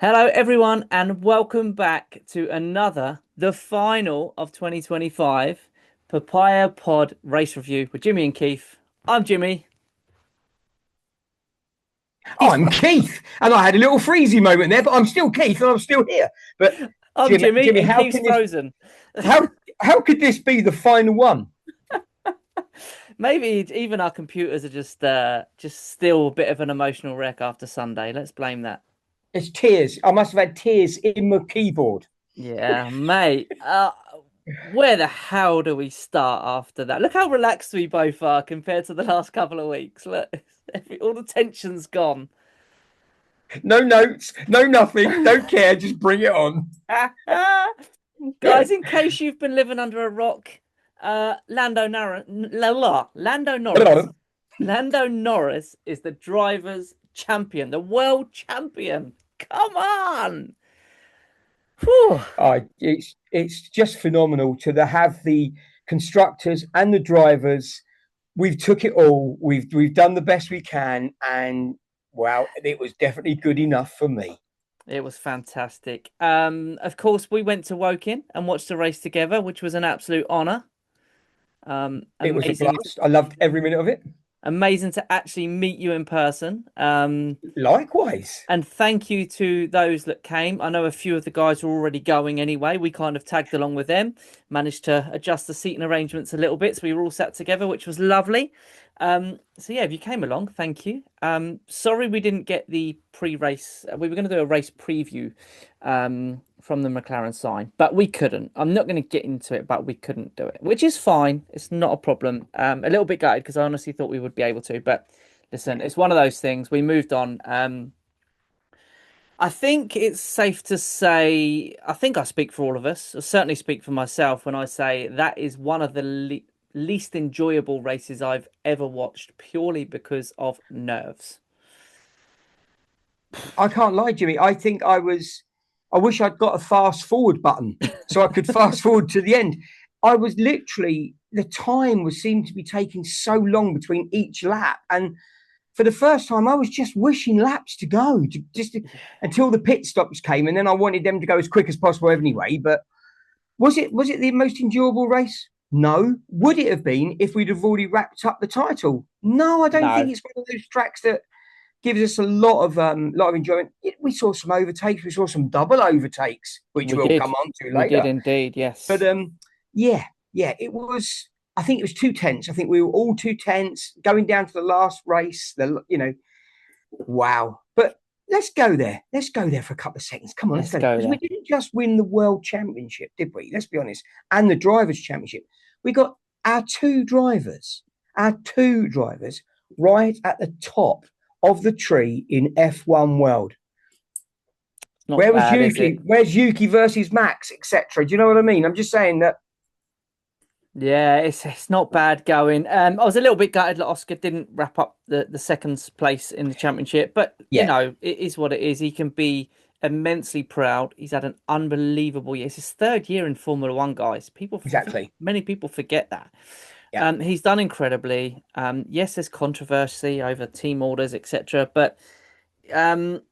Hello, everyone, and welcome back to the final of 2025 Papaya Pod race review with Jimmy and Keith. I'm Jimmy. He's I'm Keith, and I had a little freezy moment there, but I'm still Keith, and I'm still here. But I'm Jimmy, Jimmy, Jimmy, and how Keith's can this? frozen. How could this be the final one? Maybe even our computers are just still a bit of an emotional wreck after Sunday. Let's blame that. It's tears. I must have had tears in my keyboard. Yeah, mate. Where the hell do we start after that? Look how relaxed we both are compared to the last couple of weeks. Look, all the tension's gone. No notes, no nothing. Don't care. Just bring it on. Guys, in case you've been living under a rock, Lando Norris. Lando Norris is the drivers' champion, the world champion. Come on. Whew. It's just phenomenal to have the constructors and the drivers. We've took it all. We've done the best we can, and wow, it was definitely good enough for me. It was fantastic. Of course, we went to Woking and watched the race together, which was an absolute honor. It was a Amazing, blast. I loved every minute of it. amazing to actually meet you in person. Likewise. And thank you to those that came. I know a few of the guys were already going anyway. We kind of tagged along with them, managed to adjust the seating arrangements a little bit. So we were all sat together, which was lovely. So yeah, if you came along, thank you. Sorry we didn't get the pre-race. We were going to do a race preview from the McLaren sign, but we couldn't. I'm not going to get into it, but we couldn't do it, which is fine. It's not a problem. A little bit gutted because I honestly thought we would be able to, but listen, it's one of those things. We moved on. I think it's safe to say, I think I speak for all of us. I certainly speak for myself when I say that is one of the least enjoyable races I've ever watched purely because of nerves. I can't lie, Jimmy. I wish I'd got a fast forward button so I could fast forward to the end. I was literally, the time was seemed to be taking so long between each lap. And for the first time, I was just wishing laps to go until the pit stops came. And then I wanted them to go as quick as possible anyway. But was it the most enjoyable race? No. Would it have been if we'd have already wrapped up the title? No, I don't think No, it's one of those tracks that gives us a lot of enjoyment. We saw some overtakes, we saw some double overtakes, which we we'll did. come on to We did later. indeed, But yes. yeah, yeah, it was. I think it was too tense. I think we were all too tense going down to the last race. Wow. But let's go there. Let's go there for a couple of seconds. Come on, let's Let's go there go because we there. didn't just win the world championship, did we? Let's be honest, and the drivers' championship. We got our our two drivers, right at the top of the tree in F1 world. It's not bad, is it? Where's Yuki versus Max, etc. Do you know what I mean? I'm just saying that. Yeah, it's not bad going. I was a little bit gutted that Oscar didn't wrap up the second place in the championship, but you Yeah, know, it is what it is. He can be immensely proud. He's had an unbelievable year. It's his third year in Formula One, guys. I think exactly. many people forget that. Yeah. He's done incredibly. Yes, there's controversy over team orders, etc. But um,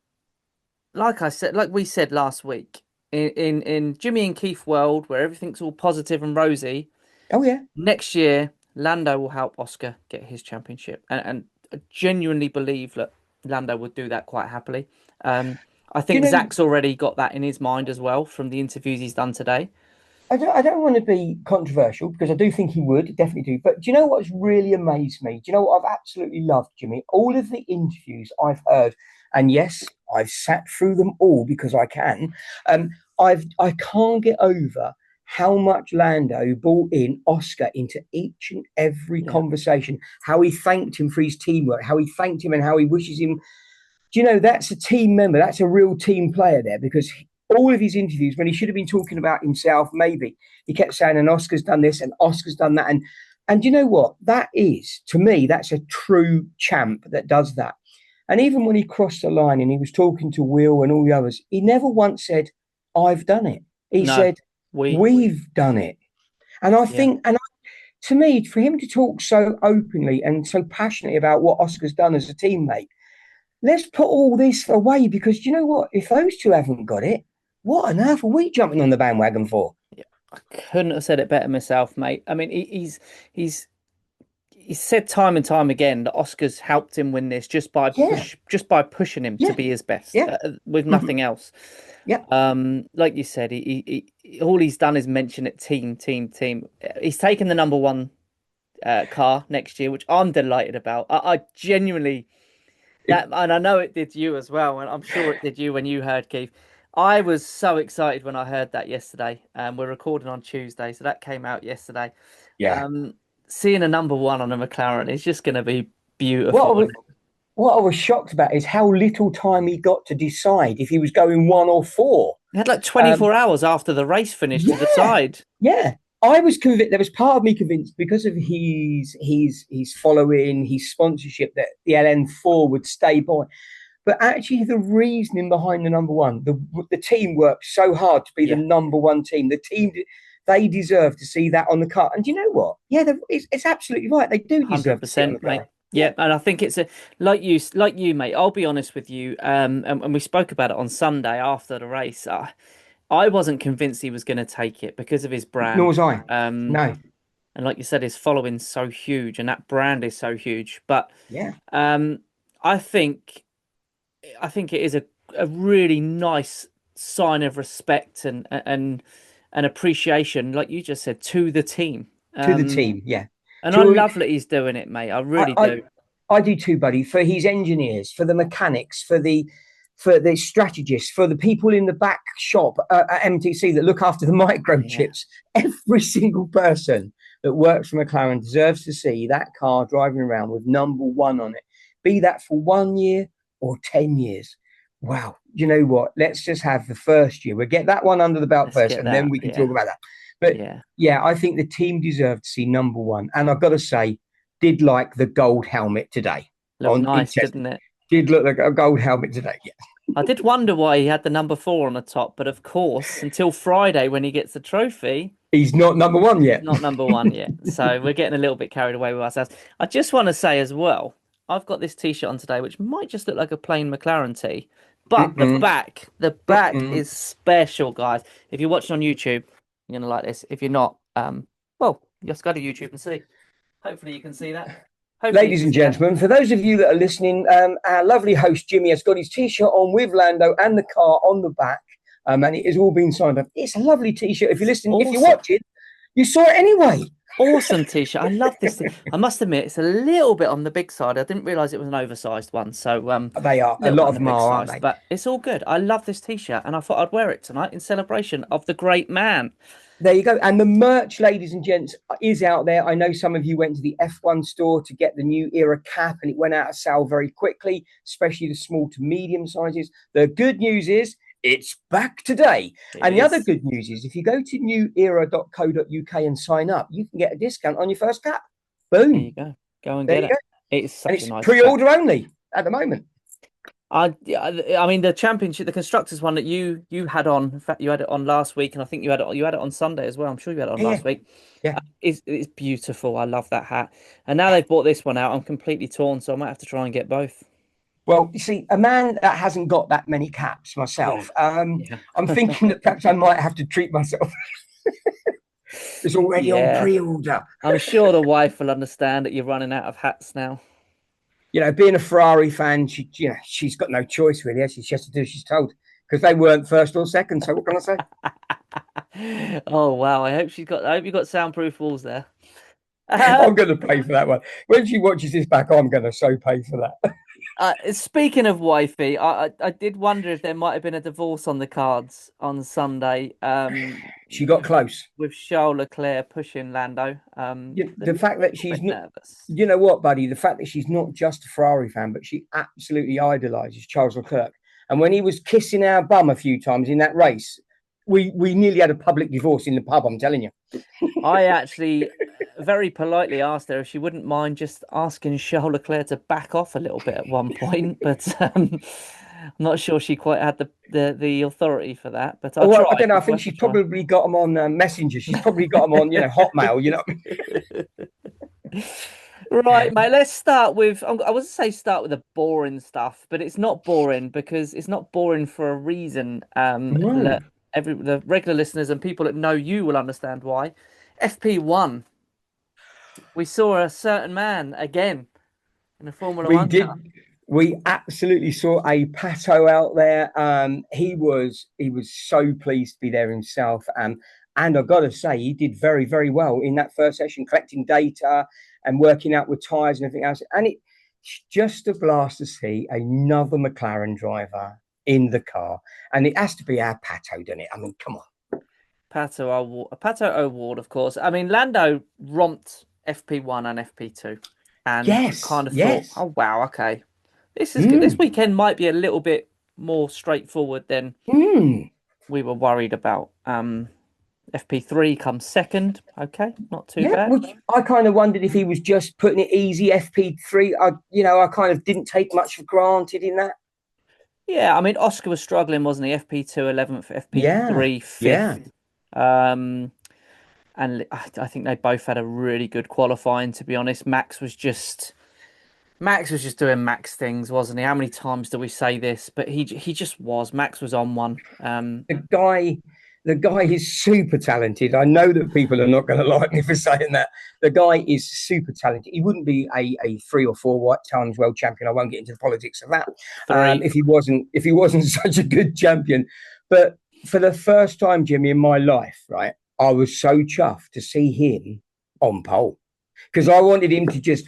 like I said, like we said last week, in Jimmy and Keith world, where everything's all positive and rosy. Oh yeah. Next year, Lando will help Oscar get his championship, and I genuinely believe that Lando would do that quite happily. I Do you think know? Zach's already got that in his mind as well from the interviews he's done today. I don't want to be controversial because I do think he would definitely do. But do you know what's really amazed me? Do you know what I've absolutely loved, Jimmy? All of the interviews I've heard, and yes, I've sat through them all because I can. Um, I can't get over how much Lando brought in Oscar into each and every Yeah, conversation. How he thanked him for his teamwork, how he thanked him, and how he wishes him. Do you know that's a team member? That's a real team player there because all of his interviews, when he should have been talking about himself, maybe he kept saying, "And Oscar's done this, and Oscar's done that," and you know what? That is to me, that's a true champ that does that. And even when he crossed the line and he was talking to Will and all the others, he never once said, "I've done it." He no, said, we, "We've done it." And I yeah, think, to me, for him to talk so openly and so passionately about what Oscar's done as a teammate, let's put all this away because you know what? If those two haven't got it, what on earth are we jumping on the bandwagon for? Yeah, I couldn't have said it better myself, mate. I mean, he's he's said time and time again that Oscars helped him win this Yeah, just by pushing him to yeah, be his best yeah, with mhm, nothing else. yeah, Like you said, all he's done is mention it, team, team, team. He's taken the number one car next year, which I'm delighted about. I genuinely that, and I know it did you as well, and I'm sure it did you when you heard Keith. I was so excited when I heard that yesterday. We're recording on Tuesday, so that came out yesterday. yeah. Um, Seeing a number one on a McLaren is just going to be What I beautiful. was, what I was shocked about is how little time he got to decide if he was going one or four. We had like Um, 24 hours after the race finished to yeah, decide. yeah. I was convinced. There was part of me convinced because of his following, his sponsorship that the LN4 would stay by. But actually, the reasoning behind the number one, the team worked so hard to be the Yeah, number one team. The team, they deserve to see that on the car. And you know what? Yeah, it's absolutely right. They do deserve to see it on 100%, the mate. car. Yeah. Yeah, and I think it's a like you, mate. I'll be honest with you. And we spoke about it on Sunday after the race. I wasn't convinced he was going to take it because of his Nor brand. was I. Um, No. and like you said, his following's so huge, and that brand is so huge. But Yeah. um, I think I think it is a really nice sign of respect and appreciation, like you just said, to the team. To the Um, team. Yeah. and I Joy. love that he's doing it, mate. I I, really I do. I do too, buddy. For his engineers, for the mechanics, for the strategists, for the people in the back shop at MTC that look after the Yeah, microchips. Every single person that works for McLaren deserves to see that car driving around with number one on it. Be that for 1 year or 10 years. Wow. You know what? Let's just have the first year. We'll get that one under the belt let's first, get and then that. we can talk Yeah, about that. But yeah. yeah, I think the team deserved to see number one. And I've got to say, did like the gold helmet today Looked on nice, each. didn't it? Did look like a gold helmet today. Yeah. I did wonder why he had the number four on the top, but of course, until Friday when he gets the trophy, He's not number one he's yet. not number one yet. So we're getting a little bit carried away with ourselves. I just want to say as well, I've got this t-shirt on today, which might just look like a plain McLaren tee, but Mm-mm, the back mm-mm. is special, guys. If you're watching on YouTube, you're gonna like this. If you're not, well, just go to YouTube and see. Hopefully you can see that. Hopefully you Ladies can and see that. gentlemen, for those of you that are listening, our lovely host Jimmy has got his t-shirt on with Lando and the car on the back, and it has all been signed up. It's a lovely t-shirt. If you're listening, if you're Awesome. watching, you saw it anyway. Awesome t-shirt. I love this thing. I must admit, it's a little bit on the big side. I didn't realize it was an oversized one, so They are. a A little bit lot on of the them big are, aren't size, they? but it's all good. I love this t-shirt, and I thought I'd wear it tonight in celebration of the great man. There you go. And the merch, ladies and gents, is out there. I know some of you went to the F1 store to get the new era cap and it went out of sale very quickly, especially the small to medium sizes. The good news is it's back today. It And the other is. good news is if you go to newera.co.uk and sign up, you can get a discount on your first cap. There you Boom. go. Go and There get you it. go. It's And such a it's nice cap. pre-order only at the moment. I mean the championship, the constructors one that you had on. In fact, you had it on last week, and I think you had it on Sunday as well. I'm sure you had it on Yeah. last week. Yeah. It's beautiful. I love that hat. And now they've bought this one out. I'm completely torn, so I might have to try and get both. Well, you see, a man that hasn't got that many caps Yeah, myself, yeah, I'm thinking that perhaps I might have to treat myself. It's already on yeah. pre-order. I'm sure the wife will understand that you're running out of hats now. Being a Ferrari fan, she's got no choice really. She has to do as she's told because they weren't first or second. So what can I say? Oh wow! I hope you got soundproof walls there. I'm going to pay for that one when she watches this back. I'm going to so pay for that. Speaking of wifey, I did wonder if there might have been a divorce on the cards on Sunday. She got close. With Charles Leclerc pushing Lando. A The fact that little she's bit not, nervous. you know what, buddy? The fact that she's not just a Ferrari fan, but she absolutely idolizes Charles Leclerc. And when he was kissing our bum a few times in that race, we nearly had a public divorce in the pub. I'm telling you. I actually very politely asked her if she wouldn't mind just asking Charles Leclerc to back off a little bit at one point, but I'm not sure she quite had the authority for that. But I Oh, well, I tried. don't know. I It's think worth a she's try. probably got them on Messenger. She's probably got them on, Hotmail. You know. Right, mate. Let's start with. I was to say start with the boring stuff, but it's not boring because it's not boring for a reason. No, The regular listeners and people that know you will understand why. FP1. We saw a certain man again in a Formula we One car. did. We absolutely saw a Pato out there. He was so pleased to be there himself. And I've got to say, he did very, very well in that first session, collecting data and working out with tyres and everything else. And it's just a blast to see another McLaren driver in the car. And it has to be our Pato, doesn't it? I mean, come on. Pato Award, of course. I mean, Lando romped FP1 and FP2, and Yes, kind of thought, yes. oh wow, okay, this is good. This Mm, weekend might be a little bit more straightforward than mm. we were worried about. FP3 comes second. Okay, not too Yeah, bad. which I kind of wondered if he was just putting it easy. FP3, I kind of didn't take much for granted in that. Yeah, I mean, Oscar was struggling, wasn't he? FP2 11th, Yeah, FP3 yeah. 5th. And I think they both had a really good qualifying, to be honest. Max was just doing Max things, wasn't he? How many times do we say this? But he just was. Max was on one. The guy, the guy is super talented. I know that people are not going to like me for saying that. The guy is super talented. He wouldn't be a 3 or 4 white times world champion. I won't get into the politics of that. Three. If he wasn't such a good champion. But for the first time, Jimmy, in my life, right, I was so chuffed to see him on pole because I wanted him to just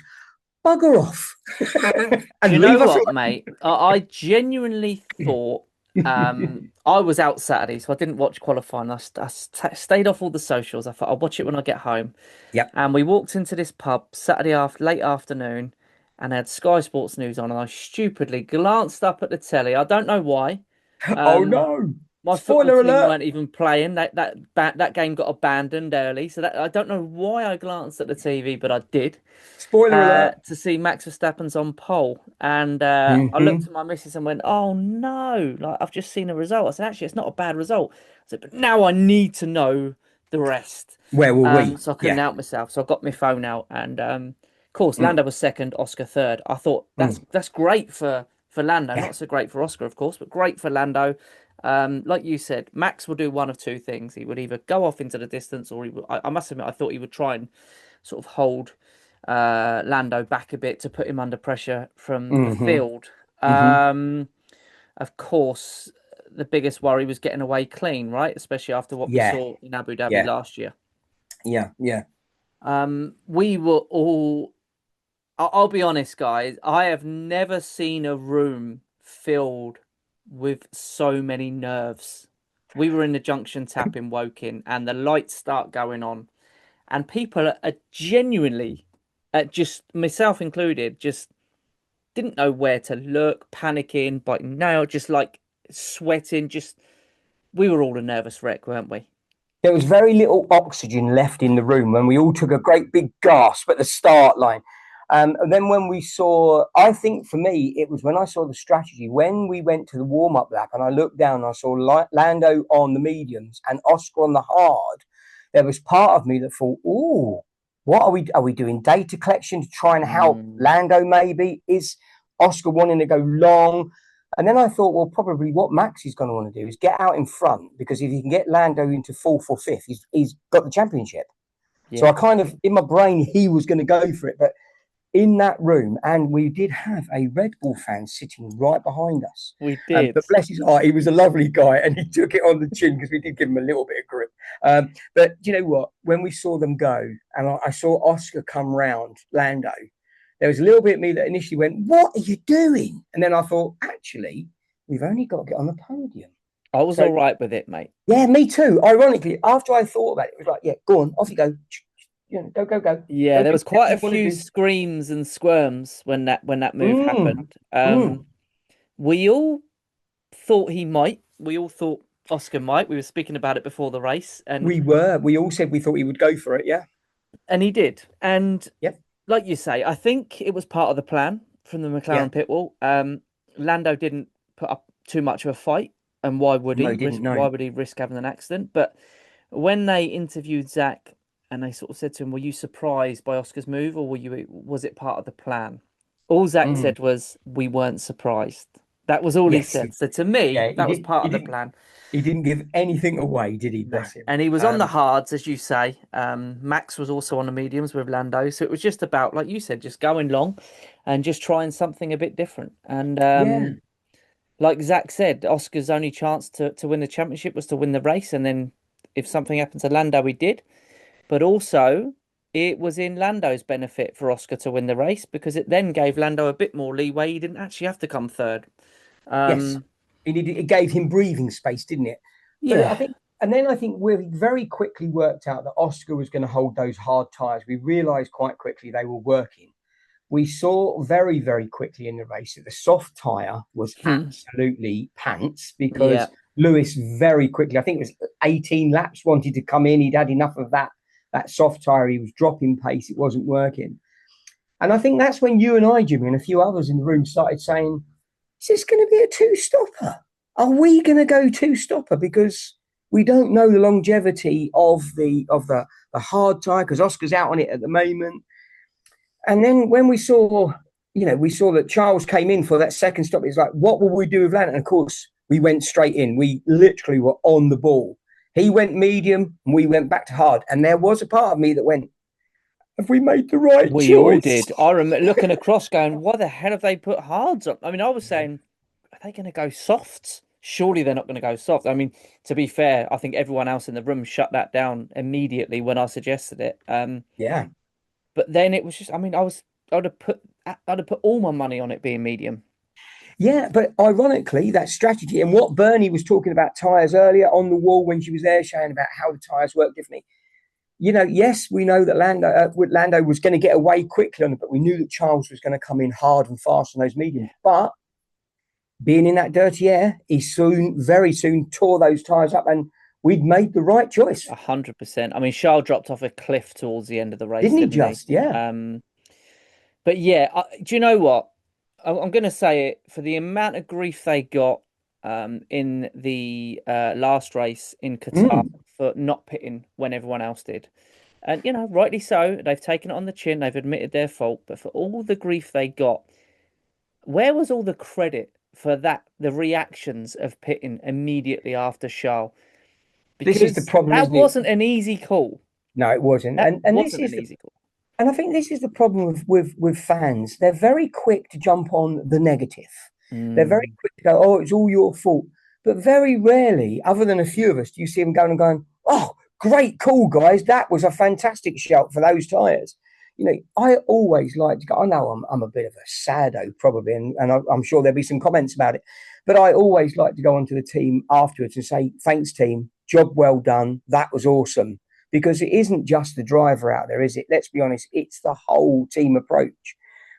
bugger off Do you and know leave us what, mate? I genuinely thought alone. I was out Saturday, so I didn't watch qualifying. I stayed off all the socials. I thought I'll watch it when I get home. Yep. And we walked into this pub Saturday after late afternoon, and they had Sky Sports News on, and I stupidly glanced up at the telly. I don't know why. Oh Um, no! my football Spoiler team alert! weren't even playing. That game got abandoned early, so that I don't know why I glanced at the TV, but I did Spoiler alert! to see Max Verstappen's on pole, and I looked Hmm. at my missus and went, "Oh no! Like I've just seen a result." I said, "Actually, it's not a bad result." I said, "But now I need to know the rest." Where were we? So I couldn't Yeah. help myself, so I got my phone out, and of course, Mm, Lando was second, Oscar third. I thought mm, that's great for Lando, yeah. not so great for Oscar, of course, but great for Lando. Like you said, Max will do one of two things. He would either go off into the distance, or I must admit, I thought he would try and sort of hold Lando back a bit to put him under pressure from the Hmm. field. Hmm. Um, of course, the biggest worry was getting away clean, right? Especially after what we Yeah. saw in Abu Dhabi Yeah. last year. Yeah. Yeah. We were all, I'll be honest, guys, I have never seen a room filled with so many nerves. We were in the junction tap in Woking and the lights start going on, and people are genuinely, just myself included, just didn't know where to look, panicking, biting nail, just like sweating. Just we were all a nervous wreck, weren't we? There was very little oxygen left in the room when we all took a great big gasp at the start line. And then when we saw, I think for me, it was when I saw the strategy, when we went to the warm up lap and I looked down, I saw Lando on the mediums and Oscar on the hard. There was part of me that thought, oh, what are we? Are we doing data collection to try and help Mm, Lando maybe? Is Oscar wanting to go long? And then I thought, well, probably what Max is going to want to do is get out in front because if he can get Lando into fourth or fifth, he's got the championship. So yeah, I kind of, in my brain, he was going to go for it. But in that room, and we did have a Red Bull fan sitting right behind us. we did. But bless his heart, he was a lovely guy and he took it on the chin because we did give him a little bit of grip. But do you know what? When we saw them go and I saw Oscar come round Lando, there was a little bit of me that initially went, "What are you doing?" And then I thought, actually, we've only got to get on the podium. I was So, all right with it, mate. yeah, me too. Ironically, after I thought about it, it was like, yeah, go on, off you go. Go, go, go. Yeah, Go there do was whatever quite a you want to few do. screams and squirms when that move Mm, happened. mm. We all thought he might. We all thought Oscar might. We were speaking about it before the race, We were. We all said we thought he would go for it. Yeah. and he did. And Yep. like you say, I think it was part of the plan from the Yeah. McLaren pit wall. Lando didn't put up too much of a fight, and why would No, he he didn't risk? know. Why would he risk having an accident? But when they interviewed Zach and they sort of said to him, "Were you surprised by Oscar's move, or was it part of the plan?" All Zach Mm. said was, "We weren't surprised." That was all he Yes. said. So to me, Yeah. that was part of the plan. He didn't give anything away, did he? No. Bless him. And he was on the hards, as you say. Max was also on the mediums with Lando. So it was just about, like you said, just going long and just trying something a bit different. And Yeah. like Zach said, Oscar's only chance to win the championship was to win the race. And then if something happened to Lando, he did. But also, it was in Lando's benefit for Oscar to win the race because it then gave Lando a bit more leeway. He didn't actually have to come third. Yes. Um, It gave him breathing space, didn't it? But yeah. I think we very quickly worked out that Oscar was going to hold those hard tyres. We realised quite quickly they were working. We saw very, very quickly in the race that the soft tyre was Hmm. absolutely pants Yeah. because Lewis very quickly, I think it was 18 laps, wanted to come in. He'd had enough of that soft tyre. He was dropping pace. It wasn't working. And I think that's when you and I, Jimmy, and a few others in the room started saying, is this going to be a two-stopper? Are we going to go two-stopper? Because we don't know the longevity of the hard tyre because Oscar's out on it at the moment. And then when we saw that Charles came in for that second stop, it's like, what will we do with Lando? And of course, we went straight in. We literally were on the ball. He went medium and we went back to hard. And there was a part of me that went, have we made the right We all choice? did. I remember looking across, going, "Why the hell have they put hards on?" I mean, I was saying, "Are they going to go softs? Surely they're not going to go soft." I mean, to be fair, I think everyone else in the room shut that down immediately when I suggested it. Yeah. But then it was just, I mean, I'd have put all my money on it being medium. Yeah, but ironically, that strategy and what Bernie was talking about tyres earlier on the wall when she was there, showing about how the tyres work differently. Yes, we know that Lando was going to get away quickly on it, but we knew that Charles was going to come in hard and fast on those mediums. Yeah, But being in that dirty air, he very soon tore those tyres up, and we'd made the right choice, 100%. I mean, Charles dropped off a cliff towards the end of the race, didn't he? didn't he? Just yeah. But yeah, do you know what? I'm going to say it for the amount of grief they got in the last race in Qatar Mm. for not pitting when everyone else did. And, rightly so. They've taken it on the chin. They've admitted their fault. But for all the grief they got, where was all the credit for that? The reactions of pitting immediately after Charles? This is the Because problem, that isn't it? wasn't an easy call. No, it wasn't, That and this wasn't is an easy call. and I think this is the problem with fans. They're very quick to jump on the negative. They're very Mm, quick to go, "Oh, it's all your fault." But very rarely, other than a few of us, do you see them going, "Oh, great call, guys! That was a fantastic shout for those tyres." I always like to go. I know I'm a bit of a saddo, probably, and I'm sure there'll be some comments about it. But I always like to go onto the team afterwards and say, "Thanks, team. Job well done. That was awesome." Because it isn't just the driver out there, is it? Let's be honest, it's the whole team approach.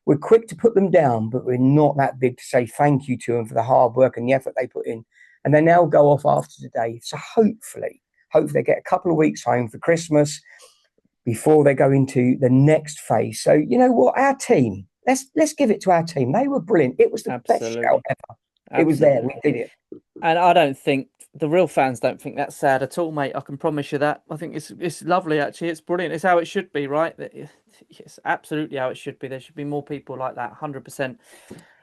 We're quick to put them down, but we're not that big to say thank you to them for the hard work and the effort they put in. And they now go off after today. So hopefully they get a couple of weeks home for Christmas before they go into the next phase. So you know what, our team, let's give it to our team. They were brilliant. It was the best shout absolutely. ever. It was there. We Absolutely. did it. And I don't think the real fans don't think that's sad at all, mate. I can promise you that. I think it's lovely actually. It's brilliant. It's how it should be, right? It's absolutely how it should be. There should be more people like that, 100%.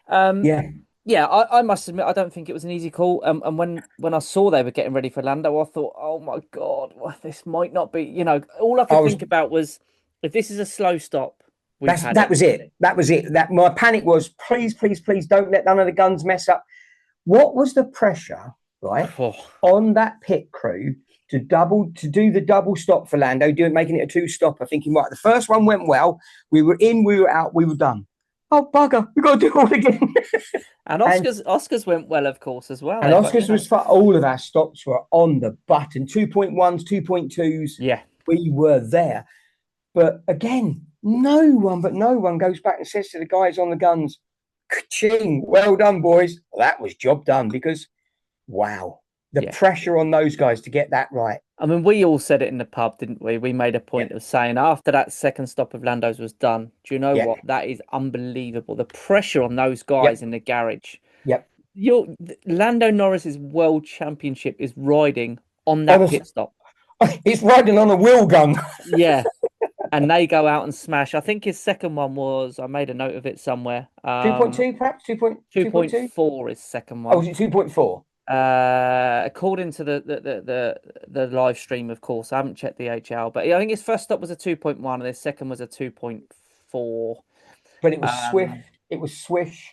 Um, Yeah. yeah, I must admit I don't think it was an easy call. And when I saw they were getting ready for Lando, I thought, oh my God, well, this might not be. All I I could was think about was if this is a slow stop, we've had that it. was it. That was it. That my panic was, please, please, please don't let none of the guns mess up. What was the pressure, right, Oh, on that pit crew to do the double stop for Lando, making it a two stopper, thinking, right, the first one went well, we were in, we were out, we were done. Oh bugger, we've got to do it all again. and and Oscars went well, of course, as well. and They've got, Oscars was for all of our stops were on the button. 2.1s, 2.2s, yeah. we were there. But again, no one goes back and says to the guys on the guns, "Ching, well done, boys." Well, that was job done because wow, the Yeah. pressure on those guys to get that right. I mean, we all said it in the pub, didn't we? We made a Yeah, point of saying after that second stop of Lando's was done, do you know yeah, what? That is unbelievable. The pressure on those guys yep, in the garage. yep. Your Lando Norris's world championship is riding on that Honest, pit stop. It's riding on a wheel gun. Yeah. And they go out and smash. I think his second one was, I made a note of it somewhere. 2.2, perhaps 2.2. 2.4 is second Oh, one. was it 2.4? According to the live stream, of course, I haven't checked the HL, but I think his first stop was a 2.1 and his second was a 2.4. But it was swift. Um, It was swish,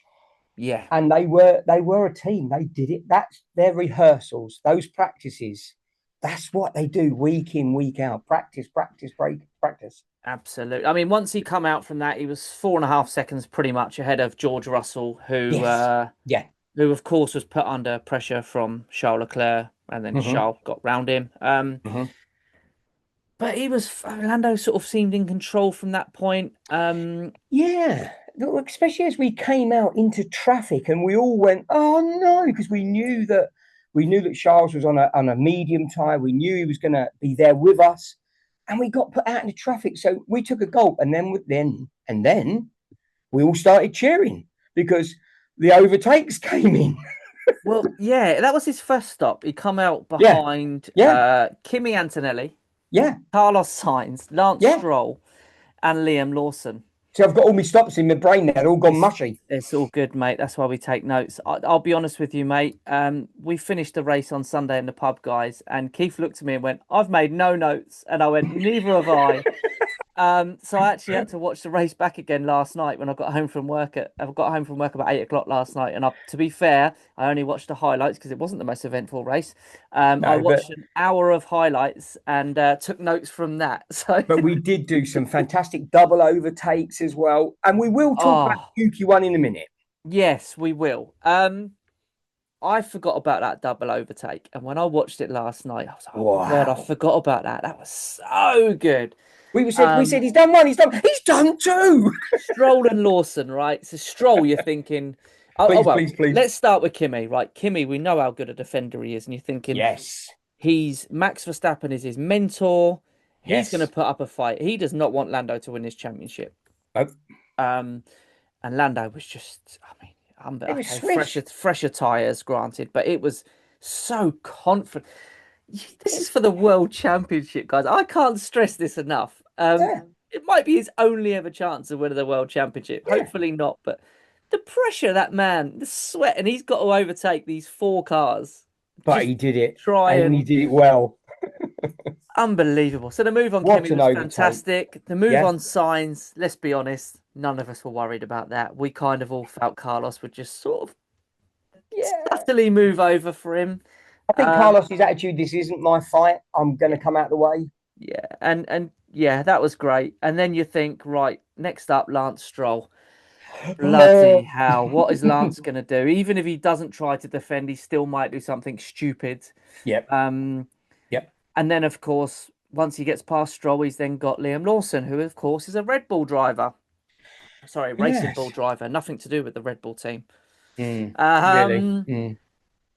yeah, and they were a team. They did it. That's their rehearsals, those practices. That's what they do week in, week out. Practice, practice, break, practice. absolutely. I mean, once he come out from that, he was 4.5 seconds pretty much ahead of George Russell, Yes. Yeah. who of course was put under pressure from Charles Leclerc, and then Hmm. Charles got round him. Hmm. But Lando sort of seemed in control from that point. Yeah. Especially as we came out into traffic and we all went, oh no, because we knew that Charles was on a medium tire. We knew he was going to be there with us, and we got put out into traffic. So we took a gulp, and then we all started cheering because the overtakes came in. Well, yeah, that was his first stop. He come out Yeah, behind yeah, Kimi Antonelli, yeah, Carlos Sainz, Lance yeah. Stroll, and Liam Lawson. So I've got all my stops in my brain now. They're all gone It's mushy. it's all good, mate. That's why we take notes. I'll be honest with you, mate. We finished the race on Sunday in the pub, guys, and Keith looked at me and went, "I've made no notes," and I went, "Neither have I." So I actually had to watch the race back again last night when I got home from work about 8 o'clock last night. And to be fair, I only watched the highlights because it wasn't the most eventful race. I No, but watched an hour of highlights and took notes from that. So, but we did do some fantastic double overtakes as well, and we will talk about oh the Yuki one in a minute. yes, we will. I forgot about that double overtake, and when I watched it last night, I was like, "Oh my God, I Wow. forgot about that. That was so good." We said he's done one, he's done two. Stroll and Lawson, right? So Stroll, you're thinking, Please, well, please, please. let's start with Kimi, right? Kimi, we know how good a defender he is, and you're thinking Yes. he's Max Verstappen is his mentor. He's going to Yes. put up a fight. He does not want Lando to win his championship. Oh, Um, and Lando was just, I mean, it was okay, swish. fresher tires, granted, but it was so confident. This is for the World Championship, guys. I can't stress this enough. Yeah. It might be his only ever chance of winning the World Championship. Yeah. Hopefully not, but the pressure of that man, the sweat, and he's got to overtake these four cars. But Just he did it, try and he and did it well. unbelievable. So the move on What Kimi an was overtake. fantastic. The move Yeah. on Sainz, let's be honest, none of us were worried about that. We kind of all felt Carlos would just sort of Yeah. subtly move over for him. I think Um, Carlos's attitude, this isn't my fight. I'm going to yeah, come out the way. yeah, and yeah, that was great. And then you think, right, next up, Lance Stroll. Bloody Oh, hell, what is Lance gonna do? Even if he doesn't try to defend, he still might do something stupid. yep. Um, Yep. and then of course, once he gets past Stroll, he's then got Liam Lawson, who of course is a Red Bull driver. Sorry, Racing Bull Yes. driver, nothing to do with the Red Bull team. Really. Um,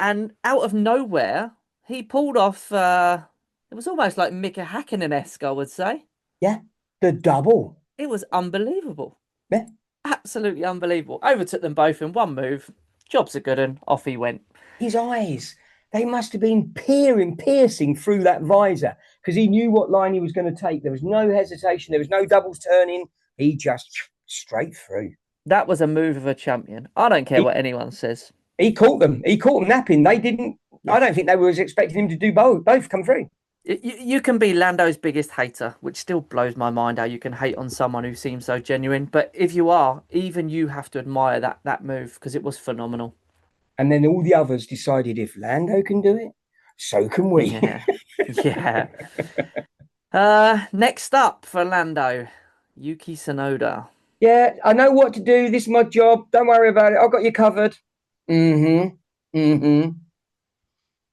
and out of nowhere, he pulled off. It was almost like Mika Hakkinen-esque, I would say. Yeah. The double. It was unbelievable. Yeah. Absolutely unbelievable. Overtook them both in one move. Job's a good one. Off he went. His eyes, they must have been piercing through that visor because he knew what line he was going to take. There was no hesitation. There was no doubles turning. He just straight through. That was a move of a champion. I don't care He, what anyone says. he caught them. He caught them napping. They didn't. I Yeah. don't think they was expecting him to do both come through. You can be Lando's biggest hater, which still blows my mind how you can hate on someone who seems so genuine. But if you are, even you have to admire that move because it was phenomenal. And then all the others decided if Lando can do it, so can we. Yeah. Yeah. Next up for Lando, Yuki Tsunoda. Yeah, I know what to do. This is my job. Don't worry about it. I've got you covered. Mm-hmm. Mm-hmm.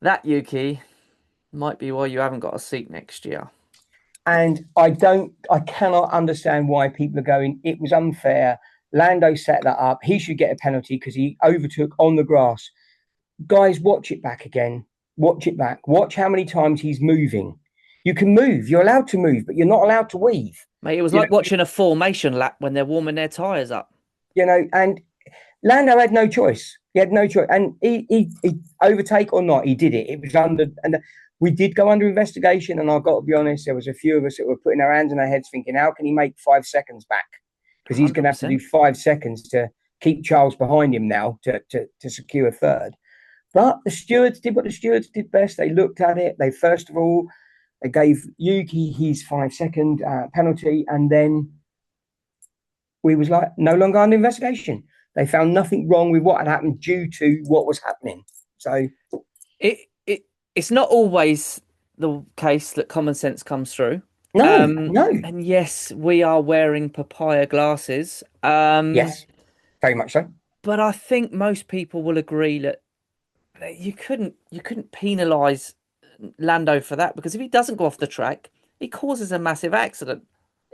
That Yuki might be why you haven't got a seat next year. And I cannot understand why people are going, it was unfair. Lando set that up. He should get a penalty because he overtook on the grass. Guys, watch it back again. Watch it back. Watch how many times he's moving. You can move. You're allowed to move, but you're not allowed to weave. Mate, it was You like know, watching a formation lap when they're warming their tyres up. and Lando had no choice. He had no choice. And he overtake or not, he did it. It was under. And We did go under investigation, and I've got to be honest, there was a few of us that were putting our hands in our heads thinking, how can he make 5 seconds back? Because he's going to have to do 100%. 5 seconds to keep Charles behind him now to secure third. But the stewards did what the stewards did best. They looked at it. They first of all they gave Yuki his 5 second penalty, and then we was like no longer under investigation. They found nothing wrong with what had happened due to what was happening. So It's not always the case that common sense comes through. no, no, And yes, we are wearing papaya glasses. yes, very much so. But I think most people will agree that you couldn't penalise Lando for that, because if he doesn't go off the track, he causes a massive accident.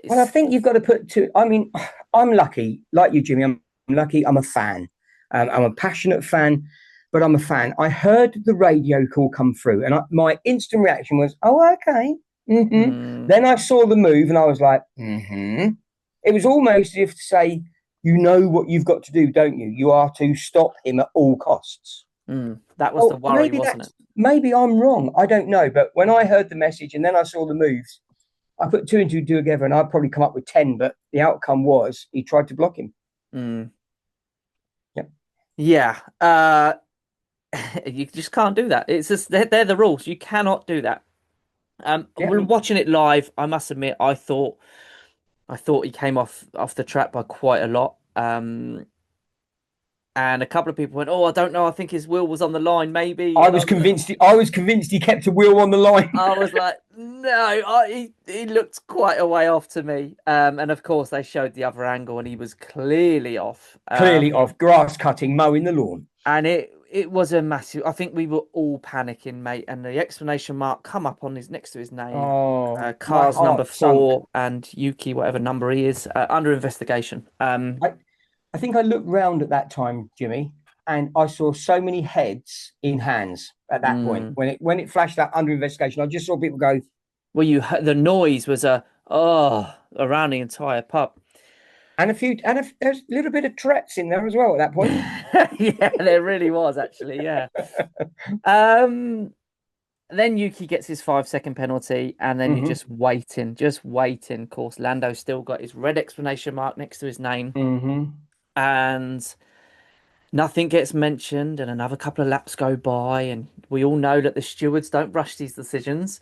Well, I It's think you've got to put to. I mean, I'm lucky, like you, Jimmy. I'm lucky. I'm a fan. I'm a passionate fan, but I'm a fan. I heard the radio call come through, and my instant reaction was, "Oh, okay." mm, Then I saw the move, and I was like, It was almost as if to say, "You know what you've got to do, don't you? You are to stop him at all costs." that was the Well, worry, wasn't it? maybe I'm wrong. I don't know. But when I heard the message and then I saw the moves, I put two and two together, and I'd probably come up with 10. But the outcome was he tried to block him. Mm. Yep. Yeah. You just can't do that. It's just they're the rules. You cannot do that. Yeah. Watching it live, I must admit, I thought he came off the track by quite a lot. And a couple of people went, "Oh, I don't know. I think his wheel was on the line, maybe." I And I was was, convinced. I was convinced he kept a wheel on the line. I was like, "No, he looked quite a way off to me." And of course, they showed the other angle, and he was clearly off. Clearly off grass cutting, mowing the lawn. And it was a massive. I think we were all panicking, mate. And the exclamation mark come up on his next to his name. Oh, my Cars number heart sunk. 4 and Yuki, whatever number he is, under investigation. I think I looked round at that time, Jimmy, and I saw so many heads in hands at that point Mm. when it flashed that under investigation. I just saw people go, Well, you heard the noise was around the entire pub. there's a little bit of threats in there as well at that point. Yeah, there really was actually. Yeah. Um. Then Yuki gets his 5 second penalty, and then you're Hmm. just waiting, just waiting. Of course, Lando still got his red exclamation mark next to his name, Hmm. and nothing gets mentioned. And another couple of laps go by, and we all know that the stewards don't rush these decisions.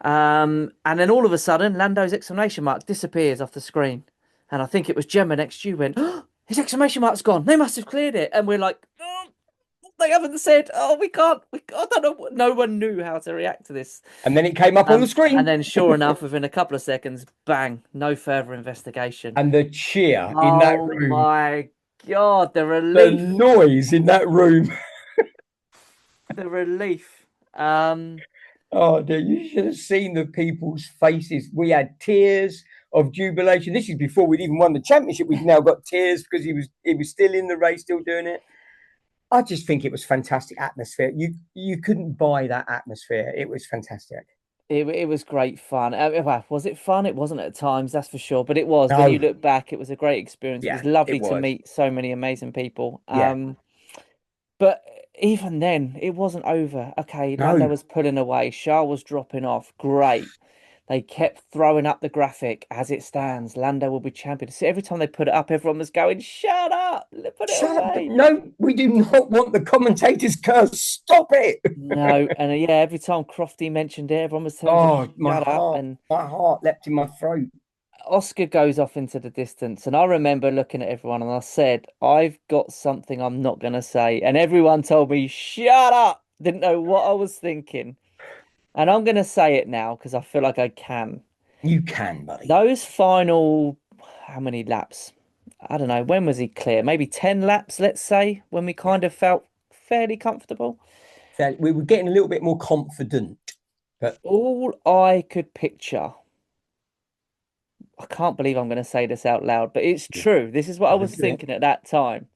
And then all of a sudden, Lando's exclamation mark disappears off the screen. And I think it was Gemma next to you went, "Oh, his exclamation mark's gone. They must have cleared it." And we're like, "Oh, they haven't said, oh, we can't. I don't know. No one knew how to react to this." And then it came up on the And screen. then sure enough, within a couple of seconds, bang, no further investigation. And the cheer in that Oh room, my God, the the relief, noise in that room. the relief. Um, Oh, dear, you should have seen the people's faces. We had tears of jubilation. This is before we'd even won the championship. We've now got tears because he was still in the race, still doing it. I just think it was fantastic atmosphere. You couldn't buy that atmosphere. It was fantastic. it was great fun. Well, was it fun? It wasn't at times, that's for sure. But it was. When you No, look back, it was a great experience. It yeah, was it lovely to was. meet so many amazing people. Yeah, But even then, it wasn't over. Okay, Lando no. was pulling away, Charles was dropping off. Great. They kept throwing up the graphic as it stands. Lando will be champion. So every time they put it up, everyone was going, "Shut up! Put it Shut up. away." No, we do not want the commentators' curse. Stop it. No, and yeah, every time Crofty mentioned it, everyone was telling him to Oh, shut up. And my heart leapt in my throat. Oscar goes off into the distance, and I remember looking at everyone and I said, "I've got something I'm not gonna say." And everyone told me, "Shut up!" Didn't know what I was thinking. And I'm gonna say it now because I feel like I can. You can, buddy. Those final, how many laps? I don't know. When was he clear? Maybe 10 laps, let's say, when we Yeah. kind of felt fairly comfortable. So we were getting a little bit more confident, but All I could picture, I can't believe I'm going to say this out loud, but it's yeah, true. This is what I gotta was do it. thinking at that time.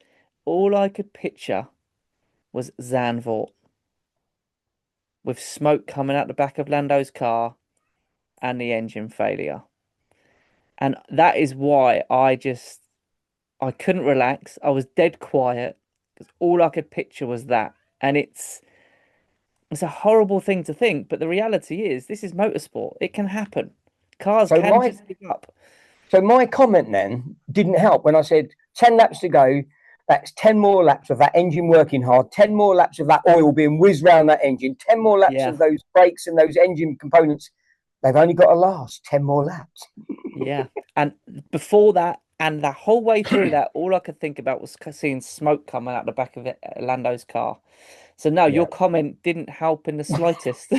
All I could picture was Zandvoort with smoke coming out the back of Lando's car and the engine failure. And that is why I couldn't relax. I was dead quiet because all I could picture was that. And It's a horrible thing to think, but the reality is this is motorsport. It can happen. Cars So can my just give up. so my comment then didn't help when I said 10 laps to go. That's 10 more laps of that engine working hard, 10 more laps of that oil being whizzed around that engine, 10 more laps Yeah, of those brakes and those engine components. They've only got to last 10 more laps. yeah. And before that, and the whole way through that, all I could think about was seeing smoke coming out the back of it, Lando's car. So no, your Yeah. comment didn't help in the slightest.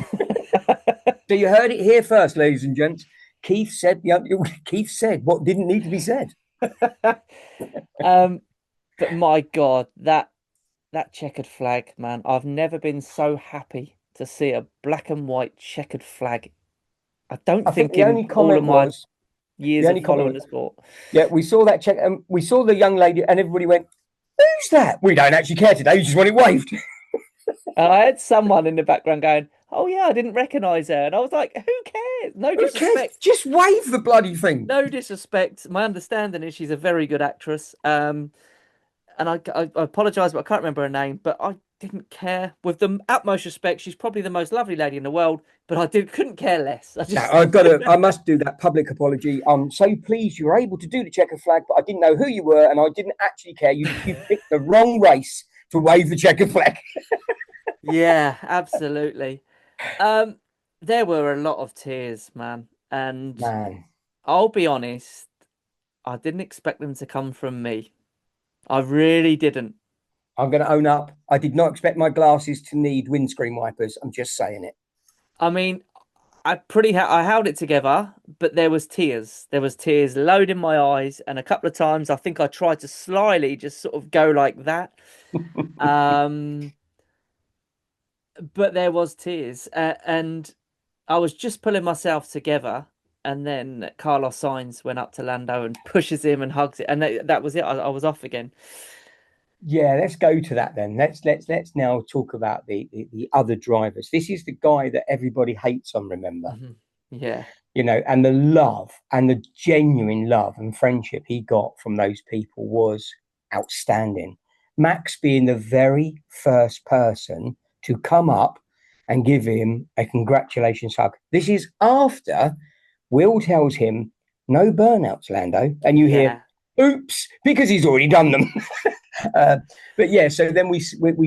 So you heard it here first, ladies and gents. Keith said Keith said what didn't need to be said. Um, but my God, that checkered flag, man. I've never been so happy to see a black and white checkered flag. I don't I think think in all of my the years of only comment following was, the sport. yeah, we saw that check and we saw the young lady and everybody went, who's that? We don't actually care today. You just want it waved. And I had someone in the background going, "Oh yeah, I didn't recognize her," and I was like, "Who cares? No Who cares? disrespect, Just wave the bloody thing. no disrespect." My understanding is she's a very good actress. And I apologize, but I can't remember her name. But I didn't care. With the utmost respect, she's probably the most lovely lady in the world. But couldn't care less. I Now just I must do that public apology. I'm so pleased you were able to do the checker flag, but I didn't know who you were and I didn't actually care. You picked the wrong race to wave the checker flag. yeah, absolutely. Um, there were a lot of tears, man, and Man, I'll be honest, I didn't expect them to come from me. I really didn't. I'm going to own up. I did not expect my glasses to need windscreen wipers. I'm just saying it. I mean, I held it together, but there was tears. There was tears loading my eyes, and a couple of times I think I tried to slyly just sort of go like that. Um, but there was tears, and I was just pulling myself together, and then Carlos Sainz went up to Lando and pushes him and hugs it, and that was it. I was off again. Yeah, let's go to that then. Let's now talk about the other drivers. This is the guy that everybody hates on, remember? Mhm. Yeah, And the love and the genuine love and friendship he got from those people was outstanding. Max being the very first person to come up and give him a congratulations hug. This is after Will tells him, no burnouts, Lando. And you hear, yeah, oops, because he's already done them. uh, but yeah, so then we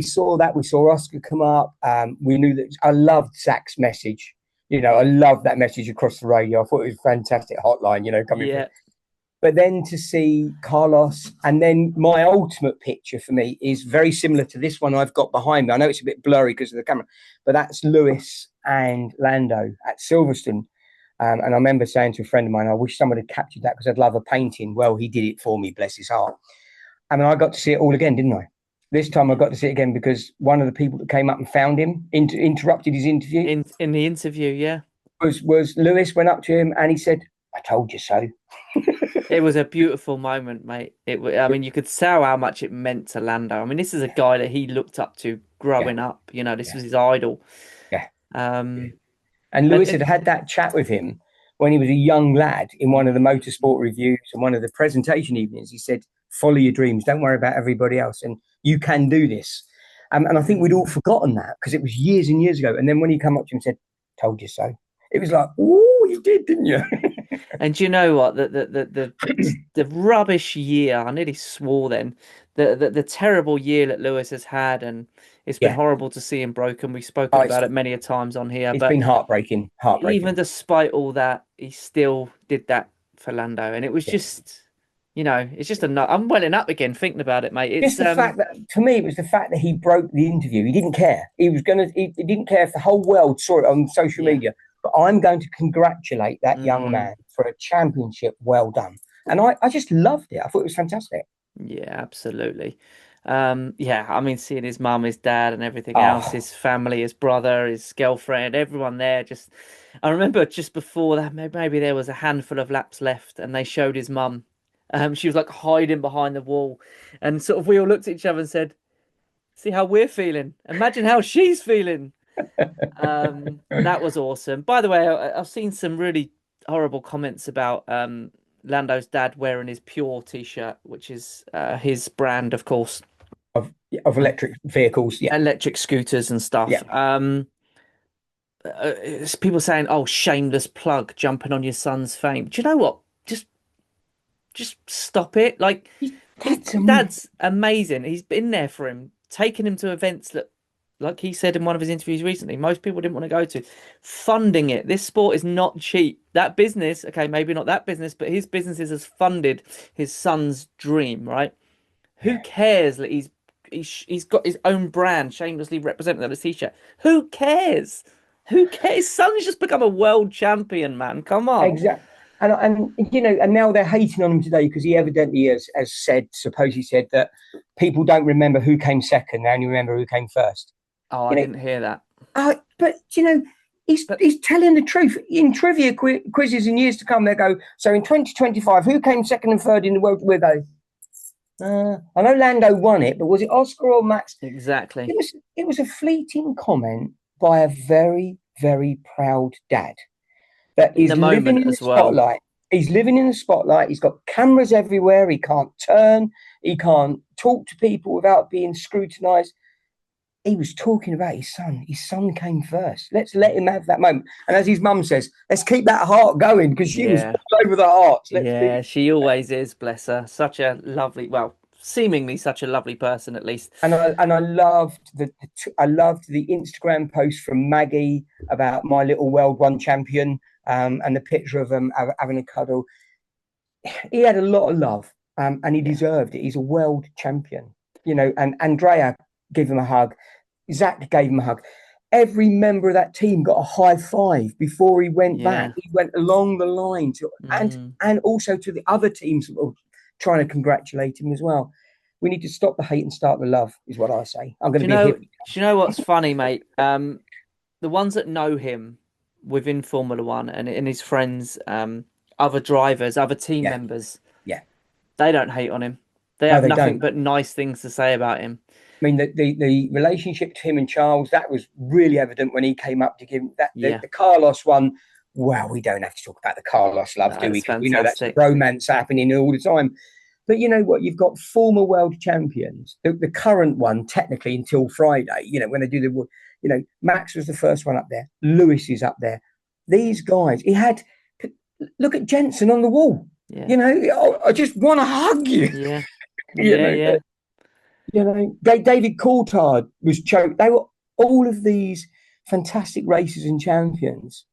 saw that. We saw Oscar come up. We knew that I loved Zach's message. I love that message across the radio. I thought it was a fantastic hotline, coming through. yeah, But then to see Carlos, and then my ultimate picture for me is very similar to this one I've got behind me. I know it's a bit blurry because of the camera, but that's Lewis and Lando at Silverstone. And I remember saying to a friend of mine, I wish someone had captured that because I'd love a painting. Well, he did it for me, bless his heart. I mean, I got to see it all again, didn't I? This time I got to see it again because one of the people that came up and found him, interrupted his interview, in the interview, yeah. was Lewis. Went up to him and he said, "I told you so." It was a beautiful moment, mate. I mean, you could tell how much it meant to Lando. I mean, this is a guy that he looked up to Yeah, growing up. This yeah, was his idol. yeah. Um, And and Lewis had that chat with him when he was a young lad in one of the motorsport reviews and one of the presentation evenings. He said, "Follow your dreams. Don't worry about everybody else, and you can do this." And I think we'd all forgotten that because it was years and years ago. And then when he came up to him and said, "Told you so," it was like, "Oh, you did, didn't you?" And do you know what? The rubbish year, I nearly swore then. The terrible year that Lewis has had, and it's been Yeah. horrible to see him broken. We've Oh, spoken about it many a times on here, it's but been heartbreaking, even heartbreaking. despite all that, he still did that for Lando, and it was Yeah. just, it's just a nut. I'm welling up again thinking about it, mate. Just It's the fact that, to me, it was the fact that he broke the interview. He didn't care. He didn't care if the whole world saw it on social yeah. media. But I'm going to congratulate that young Mm, man for a championship well done. And I just loved it. I thought it was fantastic. yeah, absolutely. Yeah, I mean, seeing his mum, his dad, and everything else, Oh, his family, his brother, his girlfriend, everyone there. I remember just before that, maybe there was a handful of laps left, and they showed his mum. She was like hiding behind the wall, and sort of we all looked at each other and said, "See how we're feeling. Imagine how she's feeling." That was awesome. By the way, I've seen some really horrible comments about Lando's dad wearing his Pure t-shirt, which is his brand, of course, of electric vehicles. Yeah. electric scooters and Yeah. stuff. it's people saying, "Oh, shameless plug, jumping on your son's fame." Do you know what? Just stop it. Like his That's a dad's amazing. He's been there for him, taking him to events that, like he said in one of his interviews recently, most people didn't want to go to. Funding it. This sport is not cheap. That business, okay, maybe not that business, but his businesses has funded his son's dream, right? Who yeah, cares that he's got his own brand shamelessly represented on his t-shirt? Who cares? Who cares? His son's just become a world champion, man. Come on. exactly. And now they're hating on him today because he evidently has said, suppose he said that people don't remember who came second, they only remember who came first. Oh, I You know, didn't hear that. but he's But he's telling the truth in trivia quizzes in years to come. They go, so in 2025, who came second and third in the world? We go, I know Lando won it, but was it Oscar or Max? exactly. It was a fleeting comment by a very, very proud dad that In is the living moment in the as well. spotlight. He's living in the spotlight. He's got cameras everywhere. He can't turn. He can't talk to people without being scrutinized. He was talking about his son. His son came first. Let's let him have that moment. And as his mum says, let's keep that heart going because she was Yeah. all over the hearts. Let's do Yeah, she always is, bless her. Such a lovely, well, seemingly such a lovely person at least. and I loved the Instagram post from Maggie about my little world one champion, and the picture of them having a cuddle. He had a lot of love, and he Yeah. deserved it. He's a world champion, And Andrea gave him a hug. Zach gave him a hug. Every member of that team got a high five before he went back. Yeah. He went along the line and Mm. and also to the other teams that were trying to congratulate him as well. We need to stop the hate and start the love, is what I say. I'm going Do to you be a know, hippie. do you know what's funny, mate? The ones that know him within Formula One and his friends, other drivers, other team Yeah, members, yeah. they don't hate on him. They No, have they nothing don't. but nice things to say about him. I mean, the relationship to him and Charles, that was really evident when he came up to give that Yeah, the Carlos one. Well, we don't have to talk about the Carlos love, do we? that's Because we know that's a fantastic. romance happening all the time. But you know what? You've got former world champions. The current one, technically, until Friday. When they do Max was the first one up there. Lewis is up there. These guys, he had. Look at Jensen on the wall. Yeah, I just want to hug you. yeah, you yeah, know, yeah. David Coulthard was choked. They were all of these fantastic racers and champions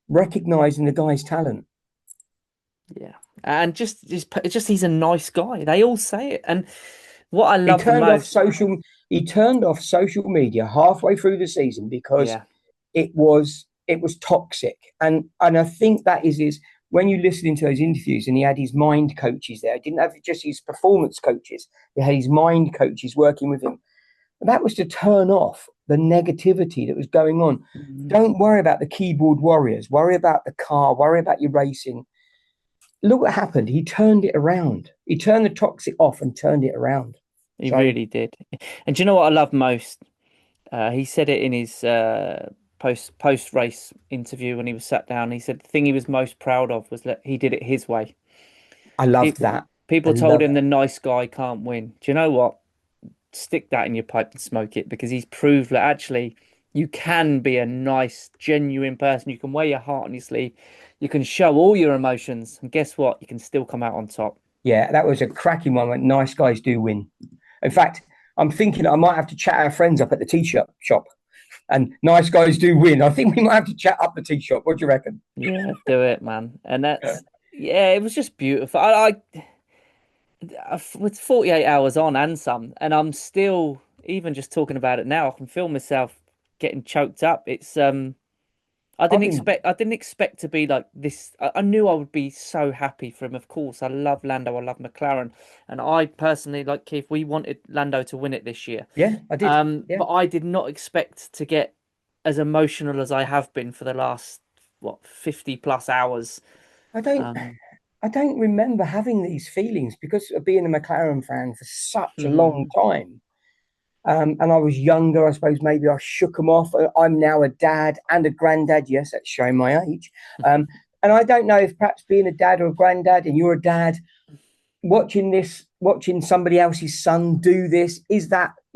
recognizing the guy's talent. Yeah, and just he's a nice guy. They all say it, and what I He love the turned off most, social. He turned off social media halfway through the season because yeah, it was toxic, and I think that is when you listen to those interviews, and he had his mind coaches there. He didn't have just his performance coaches. He had his mind coaches working with him. And that was to turn off the negativity that was going on. mm, Don't worry about the keyboard warriors. Worry about the car. Worry about your racing. Look what happened. He turned it around. He turned the toxic off and turned it around. he So really did. And do you know what I love most? He said it in his post race interview when he was sat down. He said the thing he was most proud of was that he did it his way. I loved People that. I people told love him it. the nice guy can't win. Do you know what? Stick that in your pipe and smoke it because he's proved that actually you can be a nice, genuine person. You can wear your heart on your sleeve. You can show all your emotions, and guess what? You can still come out on top. Yeah, that was a cracking one. When nice guys do win. In fact, I'm thinking I might have to chat our friends up at the t-shirt shop. And nice guys do win. I think we might have to chat up the tea shop. What do you reckon? Yeah, do it, man. And Yeah. that's yeah, it was just beautiful. With 48 hours on and some, and I'm still even just talking about it now. I can feel myself getting choked up. It's I've been, I didn't expect to be like this. I knew I would be so happy for him. Of course, I love Lando. I love McLaren, and I personally, like Keith, we wanted Lando to win it this year. yeah, I did. Yeah, But I did not expect to get as emotional as I have been for the last what 50 plus hours. I don't, Um, I don't remember having these feelings because of being a McLaren fan for such a long mm, time. And I was younger, I suppose maybe I shook them off. I'm now a dad and a granddad. Yes, that's showing my age. Um, and I don't know if perhaps being a dad or a granddad and you're a dad, watching somebody else's son do this,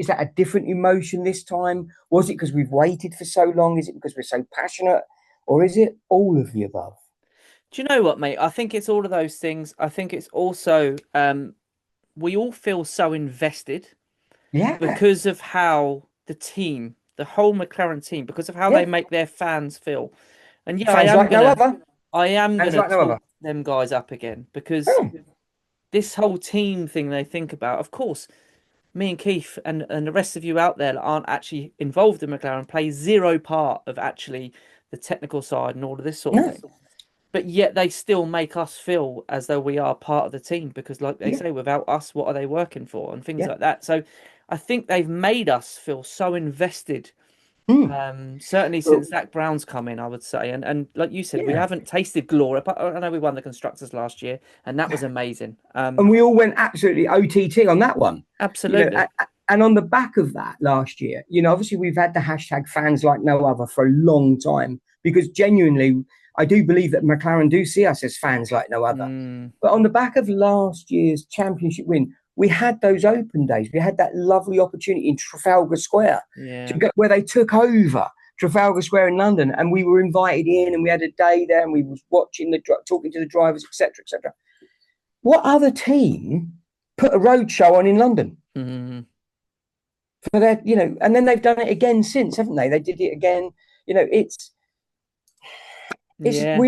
Is that a different emotion this time? Was it because we've waited for so long? Is it because we're so passionate? Or is it all of the above? Do you know what, mate? I think it's all of those things. I think it's also we all feel so invested Yeah, because of how the team, the whole McLaren team, because of how they yeah. make their fans feel. And yeah, Fans like no other. I am Fans gonna like no talk other. them guys up again because Oh, this whole team thing they think about, of course, me and Keith and the rest of you out there that aren't actually involved in McLaren play zero part of actually the technical side and all of this sort of no. thing. But yet they still make us feel as though we are part of the team because, like they Yeah, say, without us, what are they working for and things yeah. like that. So I think they've made us feel so invested. Mm. Certainly Well, since Zach Brown's come in, I would say, and like you said, we yeah. haven't tasted glory. But I know we won the constructors last year, and that was amazing. And we all went absolutely OTT on that one. You know, Absolutely. and on the back of that last year, obviously we've had the hashtag fans like no other for a long time because genuinely, I do believe that McLaren do see us as fans like no other. Mm, But on the back of last year's championship win, we had those open days. We had that lovely opportunity in Trafalgar Square to yeah. go where they took over Trafalgar Square in London, and we were invited in, and we had a day there, and we was watching talking to the drivers, etc., etc. What other team put a road show on in London Mm, for their, and then they've done it again since, haven't they? They did it again. It's yeah.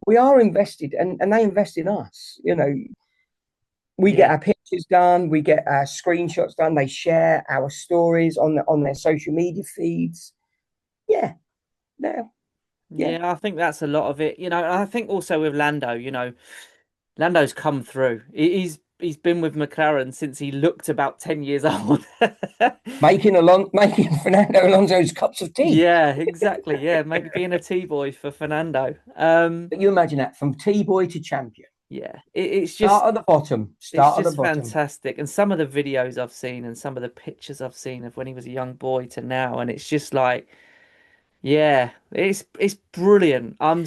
we are invested, and they invest in us. We get Yeah. our pictures done, we get our screenshots done. They share our stories on their social media feeds. Yeah, no, yeah, Yeah, I think that's a lot of it. I think also with Lando, Lando's come through. He's been with McLaren since he looked about 10 years old. making Fernando Alonso's cups of tea. Yeah, exactly. Yeah, maybe being a tea boy for Fernando. But you imagine that from T boy to champion. Yeah, it's Start just at the bottom. it's Start at the just bottom. fantastic. And some of the videos I've seen and some of the pictures I've seen of when he was a young boy to now, and it's just like, yeah, it's brilliant. I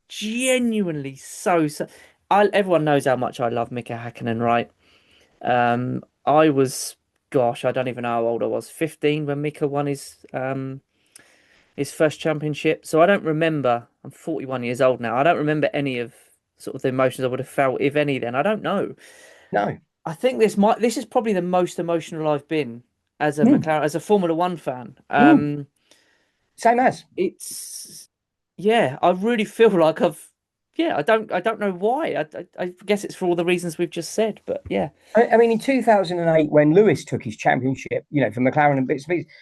genuinely so everyone knows how much I love Mika Hakkinen, right? I was, gosh, I don't even know how old I was, 15 when Mika won his first championship. So I don't remember. I'm 41 years old now. I don't remember any of sort of the emotions I would have felt, if any. Then I don't know. No. I think this is probably the most emotional I've been as a Mm, McLaren as a Formula One fan. mm. Same as. It's yeah, I really feel like yeah, I don't know why. I guess it's for all the reasons we've just said, but yeah. I mean, in 2008, when Lewis took his championship, for McLaren and bits and pieces,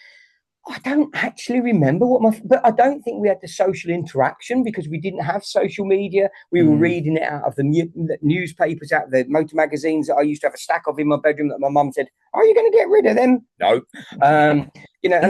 I don't actually remember but I don't think we had the social interaction because we didn't have social media. We were Mm, reading it out of the newspapers, out of the motor magazines that I used to have a stack of in my bedroom that my mum said, "Are you going to get rid of them?" No. And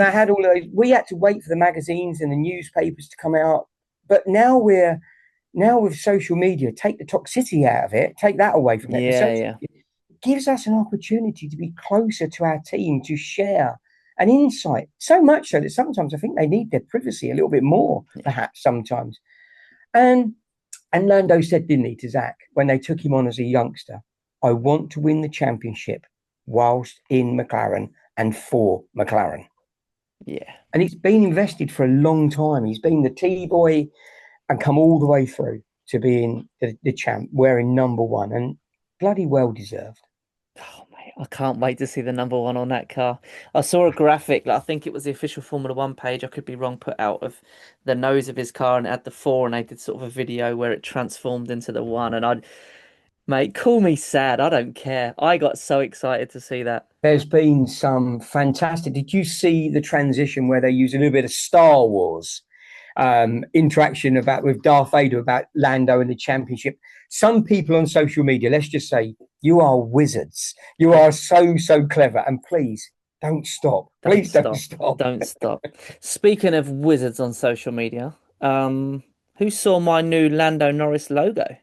I had all of those. We had to wait for the magazines and the newspapers to come out. But now with social media, take the toxicity out of it, take that away from it. The yeah, social yeah. media gives us an opportunity to be closer to our team, to share an insight. So much so that sometimes I think they need their privacy a little bit more, Yeah. perhaps sometimes. And and Lando said, didn't he, to Zach, when they took him on as a youngster, I want to win the championship whilst in McLaren and for McLaren. Yeah. And it's been invested for a long time. He's been the T boy and come all the way through to being the champ, wearing number one, and bloody well deserved. Oh mate, I can't wait to see the number one on that car. I saw a graphic, like, I think it was the official Formula One page, I could be wrong, put out of the nose of his car and it had the four and they did sort of a video where it transformed into the one and mate, call me sad, I don't care. I got so excited to see that. There's been some fantastic. Did you see the transition where they use a little bit of Star Wars interaction about with Darth Vader about Lando and the championship? Some people on social media, let's just say, you are wizards. You are so clever, and please don't stop. Don't Please don't stop. stop. Don't stop. Speaking of wizards on social media, who saw my new Lando Norris logo?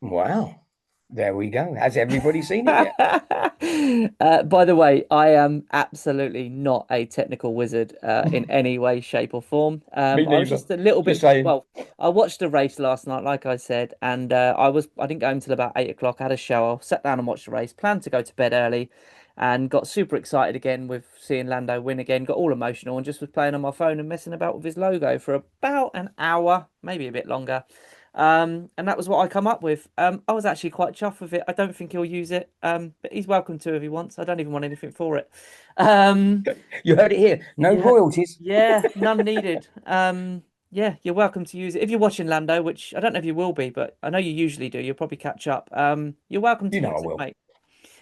Wow, there we go. Has everybody seen it yet? By the way, I am absolutely not a technical wizard in any way, shape, or form. Me I was neither. just a little Just bit, saying. well, I watched the race last night, like I said, and I didn't go home till about 8 o'clock. I had a shower, sat down and watched the race, planned to go to bed early, and got super excited again with seeing Lando win again. Got all emotional and just was playing on my phone and messing about with his logo for about an hour, maybe a bit longer. And that was what I come up with. I was actually quite chuffed with it. I don't think he'll use it, but he's welcome to if he wants. I don't even want anything for it. Um, You heard it here. No yeah, royalties. yeah, none needed. Yeah, you're welcome to use it if you're watching Lando, which I don't know if you will be, but I know you usually do. You'll probably catch up. You're welcome You to know I use it, will. mate.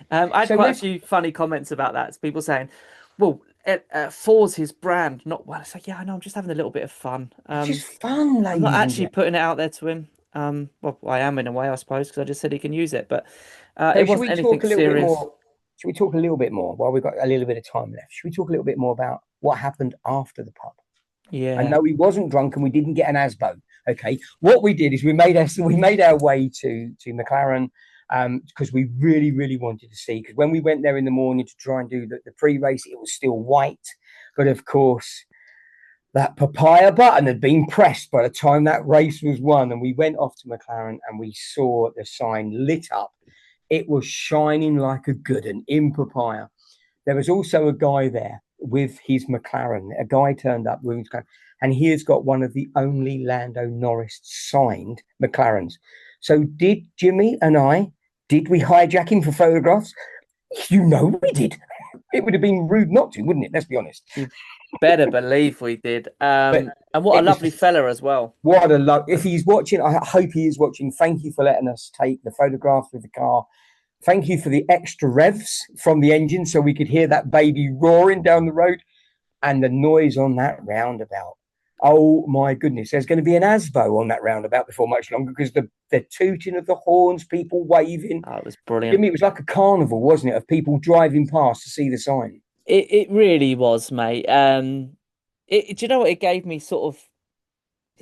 I had So quite a let's few funny comments about that. People saying, "Well, For's his brand, not well." It's like, yeah, I know. I'm just having a little bit of fun. It's just fun, I'm not ladies and actually gents. putting it out there to him. Well, I am in a way, I suppose, because I just said he can use it, but So it should wasn't we anything talk a little bit serious. more? Should we talk a little bit more while we've got a little bit of time left? Should we talk a little bit more about what happened after the pub? I Yeah. know he wasn't drunk and we didn't get an ASBO. Okay. What we did is we made our way to McLaren because we really, really wanted to see. Because when we went there in the morning to try and do the pre-race, it was still white. But of course, that papaya button had been pressed by the time that race was won. And we went off to McLaren and we saw the sign lit up. It was shining like a good one in papaya. There was also a guy there with his McLaren. A guy turned up with his McLaren, and he has got one of the only Lando Norris signed McLarens. So did Jimmy and I, did we hijack him for photographs? You know we did. It would have been rude not to, wouldn't it? Let's be honest. You better believe we did. But And what a it was lovely just fella as well. what a love. If he's watching, I hope he is watching. Thank you for letting us take the photographs with the car. Thank you for the extra revs from the engine so we could hear that baby roaring down the road and the noise on that roundabout. Oh my goodness, there's going to be an ASBO on that roundabout before much longer because the tooting of the horns, people waving. Oh, it was brilliant. Jimmy, it was like a carnival, wasn't it, of people driving past to see the sign. It really was, mate. Do you know what it gave me? Sort of.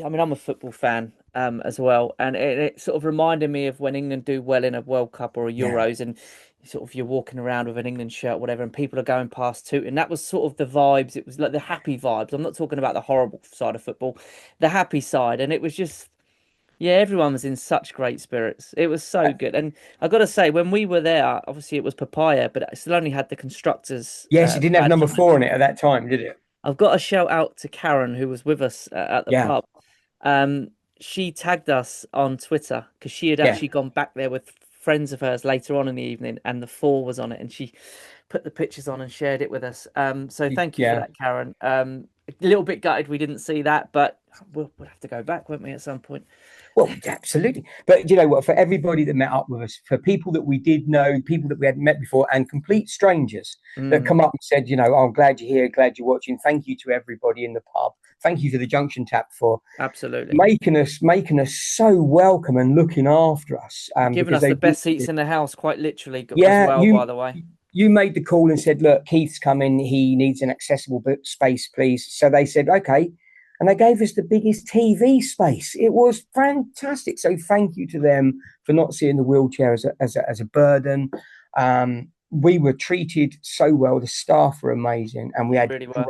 I mean, I'm a football fan as well, and it sort of reminded me of when England do well in a World Cup or a Yeah, Euros, and sort of you're walking around with an England shirt, whatever, and people are going past too, and that was sort of the vibes. It was like the happy vibes. I'm not talking about the horrible side of football, the happy side, and it was just. Yeah, everyone was in such great spirits. It was so good. And I got to say, when we were there, obviously it was Papaya, but it still only had the constructors yes, it didn't have badge number on it. four in it at that time, did it? I've got a shout out to Karen, who was with us at the Yeah, pub. She tagged us on Twitter because she had yeah, actually gone back there with friends of hers later on in the evening, and the four was on it, and she put the pictures on and shared it with us. So thank you for yeah. that, Karen. A little bit gutted we didn't see that, but we'll have to go back, won't we, at some point? Well, absolutely. But you know what? For everybody that met up with us, for people that we did know, people that we hadn't met before, and complete strangers that Mm, come up and said, you know, oh, I'm glad you're here, glad you're watching. Thank you to everybody in the pub. Thank you to the Junction Tap for absolutely. making us so welcome and looking after us. Giving Because us the they did. best seats in the house, quite literally, as Yeah, well, by the way. you made the call and said, look, Keith's coming. He needs an accessible space, please. So they said, okay. And they gave us the biggest TV space. It was fantastic. So thank you to them for not seeing the wheelchair as a burden. We were treated so well. The staff were amazing and we We had really great were.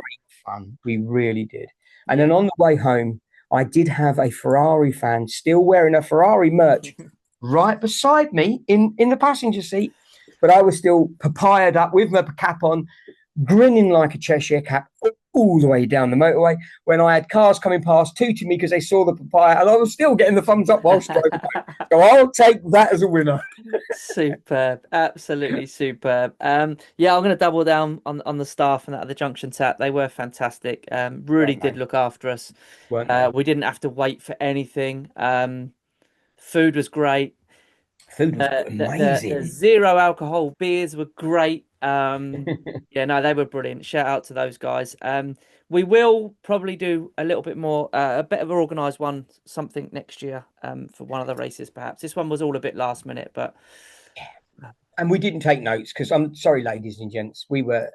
fun. We really did. And then Yeah. on the way home, I did have a Ferrari fan still wearing a Ferrari merch right beside me in the passenger seat. But I was still papaya'd up with my cap on, grinning like a Cheshire cat all the way down the motorway when I had cars coming past tooting me because they saw the papaya and I was still getting the thumbs up whilst driving home. So I'll take that as a winner. Superb, absolutely superb. Yeah, I'm going to double down on the staff and that at the Junction Tap. They were fantastic. Really Weren't did they? look after us. Weren't they? We didn't have to wait for anything. Food was great. Food was The amazing. zero alcohol beers were great. Yeah, no, they were brilliant. Shout out to those guys. We will probably do a little bit more, a bit of an organised one, something next year, for one of the races, perhaps. This one was all a bit last minute, but And we didn't take notes because I'm sorry, ladies and gents, we were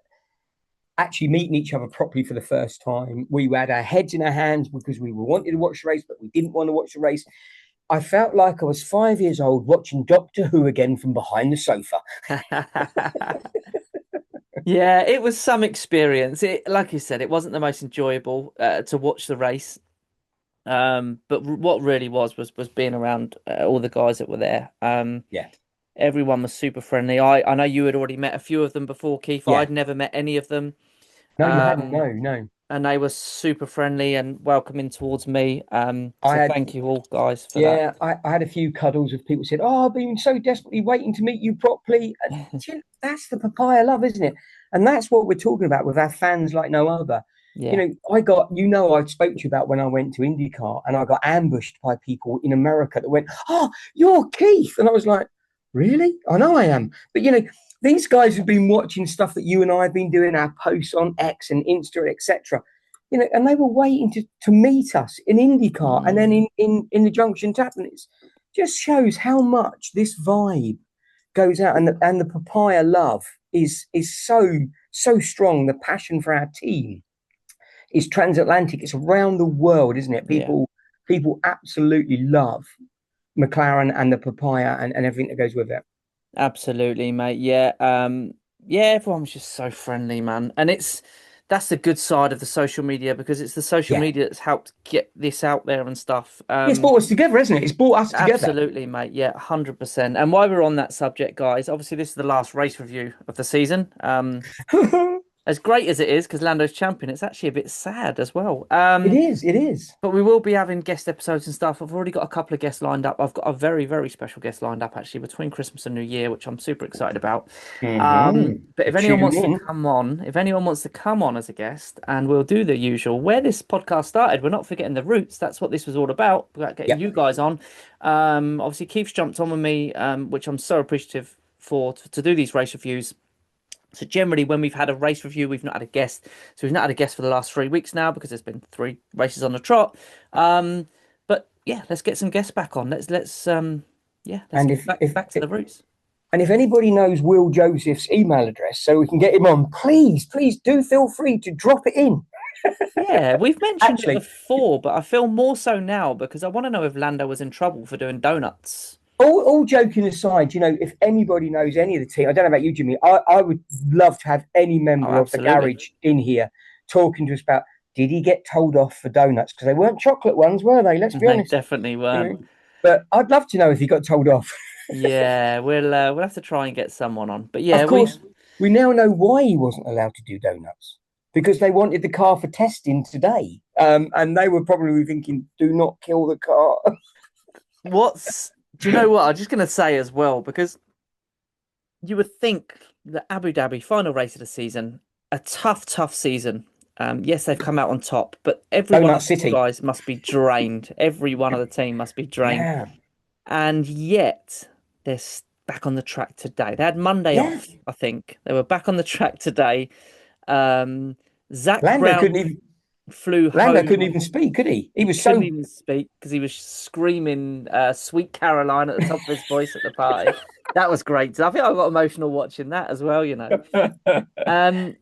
actually meeting each other properly for the first time. We had our heads in our hands because we wanted to watch the race, but we didn't want to watch the race. I felt like I was 5 years old watching Doctor Who again from behind the sofa. yeah, it was some experience. It, like you said, it wasn't the most enjoyable to watch the race. But what really was being around all the guys that were there. Yeah. Everyone was super friendly. I know you had already met a few of them before, Keith. Yeah. I'd never met any of them. No, you hadn't. Um, No, no. and they were super friendly and welcoming towards me. I So had, thank you all guys for that. yeah, I had a few cuddles with people who said, "Oh, I've been so desperately waiting to meet you properly." And that's the papaya love, isn't it? And that's what we're talking about with our fans like no other. Yeah, I spoke to you about when I went to IndyCar and I got ambushed by people in America that went, "Oh, you're Keith." And I was like, "Really? I know I am." But these guys have been watching stuff that you and I have been doing, our posts on X and Insta, etc. And they were waiting to meet us in IndyCar and then mm, in the Junction Tap. And it just shows how much this vibe goes out, and the papaya love is so strong. The passion for our team is transatlantic. It's around the world, isn't it? yeah. People absolutely love McLaren and the papaya and everything that goes with it. Absolutely, mate. Yeah. Yeah, everyone was just so friendly, man. And that's the good side of the social media because it's the social Yeah. media that's helped get this out there and stuff. Yeah, it's brought us together, isn't it? It's brought us together. Absolutely, mate. Yeah, 100%. And while we're on that subject, guys, obviously this is the last race review of the season. As great as it is, because Lando's champion, it's actually a bit sad as well. It is. It is. But we will be having guest episodes and stuff. I've already got a couple of guests lined up. I've got a very, very special guest lined up actually between Christmas and New Year, which I'm super excited about. But if anyone Tune wants to in. come on, if anyone wants to come on as a guest, and we'll do the usual, where this podcast started, we're not forgetting the roots. That's what this was all about getting Yep. you guys on. Obviously, Keith's jumped on with me, which I'm so appreciative for to do these race reviews. So generally, when we've had a race review, we've not had a guest. So we've not had a guest for the last 3 weeks now because there's been 3 races on the trot. But yeah, let's get some guests back on. Let's And get back to the roots. if anybody knows Will Joseph's email address so we can get him on, please do feel free to drop it in. Yeah, we've mentioned it Actually, before, but I feel more so now because I want to know if Lando was in trouble for doing donuts. all joking aside, if anybody knows any of the team, I don't know about you, Jimmy, I would love to have any Oh, member of the absolutely. garage in here talking to us about, did he get told off for donuts? Because they weren't chocolate ones, were they? Let's be They honest. definitely weren't. But I'd love to know if he got told off. Yeah, we'll have to try and get someone on. But yeah, Of course, we now know why he wasn't allowed to do donuts, because they wanted the car for testing today. And they were probably thinking, do not kill the car. do you know what? I'm just gonna say as well, because you would think the Abu Dhabi final race of the season, a tough season. Yes, they've come out on top, but every one Donut of these City. guys must be drained. Every one of the team must be drained. Yeah. And yet back on the track today. They had Monday Yeah. off, I think. They were back on the track today. Um, Zach Lando couldn't Brown even flew Lando couldn't home. even speak, could he? He He was couldn't so even speak because he was screaming "Sweet Caroline" at the top of his voice at the party. That was great. I think I got emotional watching that as well.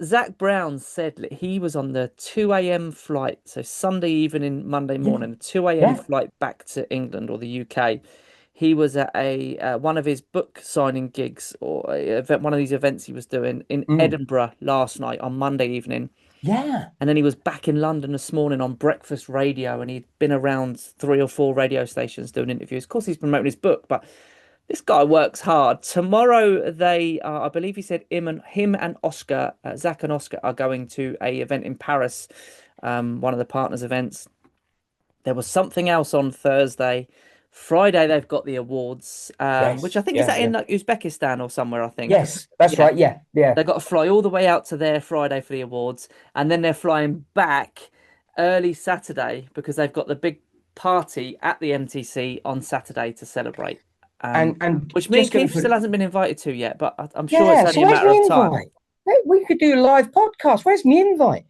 Zach Brown said that he was on the 2 a.m. flight, so Sunday evening, Monday yeah, morning, 2 a.m. yeah. flight back to England or the UK. He was at a one of his book signing gigs or one of these events he was doing in Mm. Edinburgh last night on Monday evening. Yeah. And then he was back in London this morning on breakfast radio, and he'd been around 3 or 4 radio stations doing interviews. Of course, he's promoting his book, but this guy works hard. Tomorrow, I believe he said him and Oscar, Zach and Oscar, are going to a event in Paris, one of the partners' events. There was something else on Thursday. Friday, they've got the awards, which Yes. I think is Yeah, that in yeah. like, Uzbekistan or somewhere, I think. Yes, that's Yeah. right. Yeah, yeah. They've got to fly all the way out to there Friday for the awards, and then they're flying back early Saturday because they've got the big party at the MTC on Saturday to celebrate. And Which me and just going to Keith put still hasn't been invited to yet, but I'm sure it's Yeah, only so a where's matter my of time. invite? Hey, we could do a live podcast. Where's my invite?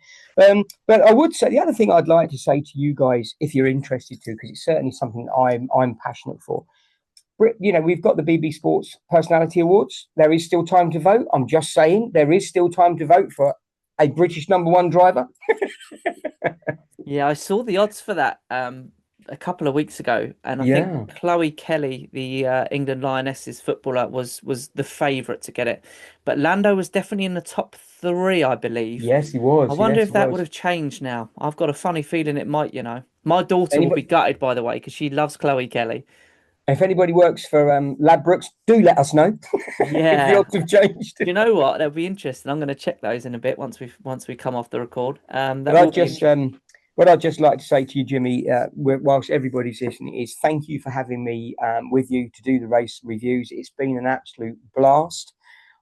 But I would say the other thing I'd like to say to you guys, if you're interested to, because it's certainly something I'm passionate for. We've got the BB Sports Personality Awards. There is still time to vote. I'm just saying there is still time to vote for a British number one driver. Yeah, I saw the odds for that a couple of weeks ago, and I think Yeah. Chloe Kelly, the England Lionesses footballer, was the favourite to get it. But Lando was definitely in the top three, I believe. Yes, he I was. wonder Yes, if he that would was. have changed now. I've got a funny feeling it might. My daughter will be Anybody? gutted, by the way, because she loves Chloe Kelly. If anybody works for Ladbrokes, do let us know if the Yeah. odds have changed. Do you know what? That'll be interesting. I'm going to check those in a bit once we come off the record. But That will be what I'd just like to say to you, Jimmy, whilst everybody's listening, is thank you for having me with you to do the race reviews. It's been an absolute blast.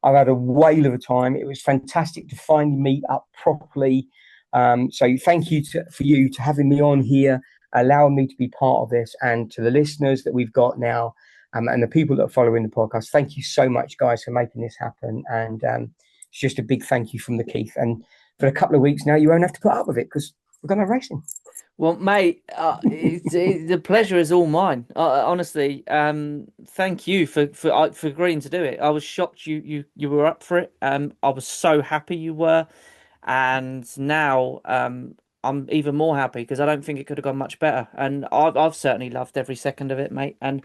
I've had a whale of a time. It was fantastic to finally meet up properly. So thank you for you to having me on here, allowing me to be part of this, and to the listeners that we've got now, and the people that are following the podcast. Thank you so much, guys, for making this happen. And it's just a big thank you from the Keith. And for a couple of weeks now, you won't have to put up with it because we're going to have racing. well, mate. The pleasure is all mine. Honestly, thank you for agreeing to do it. I was shocked you were up for it. I was so happy you were, and now I'm even more happy because I don't think it could have gone much better. And I've certainly loved every second of it, mate. And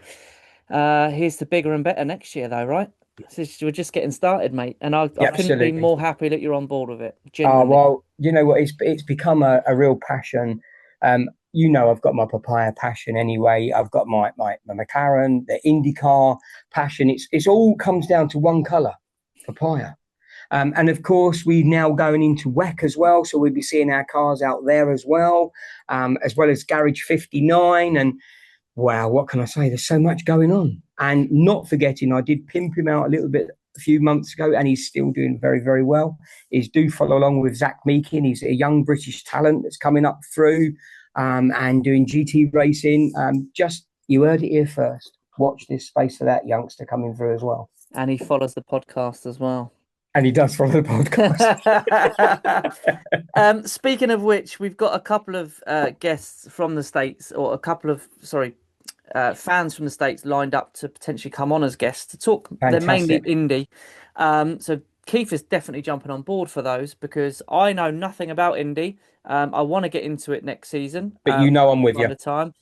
here's the bigger and better next year, though, right? We're just getting started, mate. And I Yeah, couldn't be absolutely. more happy that you're on board with it. Genuinely. Well, you know what? It's become a real passion. I've got my Papaya passion anyway. I've got my McLaren, the IndyCar passion. It's all comes down to one colour, Papaya. And of course, we're now going into WEC as well. So we'll be seeing our cars out there as well as Garage 59. And wow, what can I say? There's so much going on. And not forgetting, I did pimp him out a little bit a few months ago, and he's still doing very, very well. Is do follow along with Zach Meakin. He's a young British talent that's coming up through and doing GT racing. You heard it here first. Watch this space for that youngster coming through as well. And he follows the podcast as well. And he does follow the podcast. Speaking of which, we've got a couple of guests from the States, or a couple of, fans from the States lined up to potentially come on as guests to talk. They're mainly Fantastic. Indy. So Keith is definitely jumping on board for those because I know nothing about Indy. I want to get into it next season. But you know I'm with By you. the time.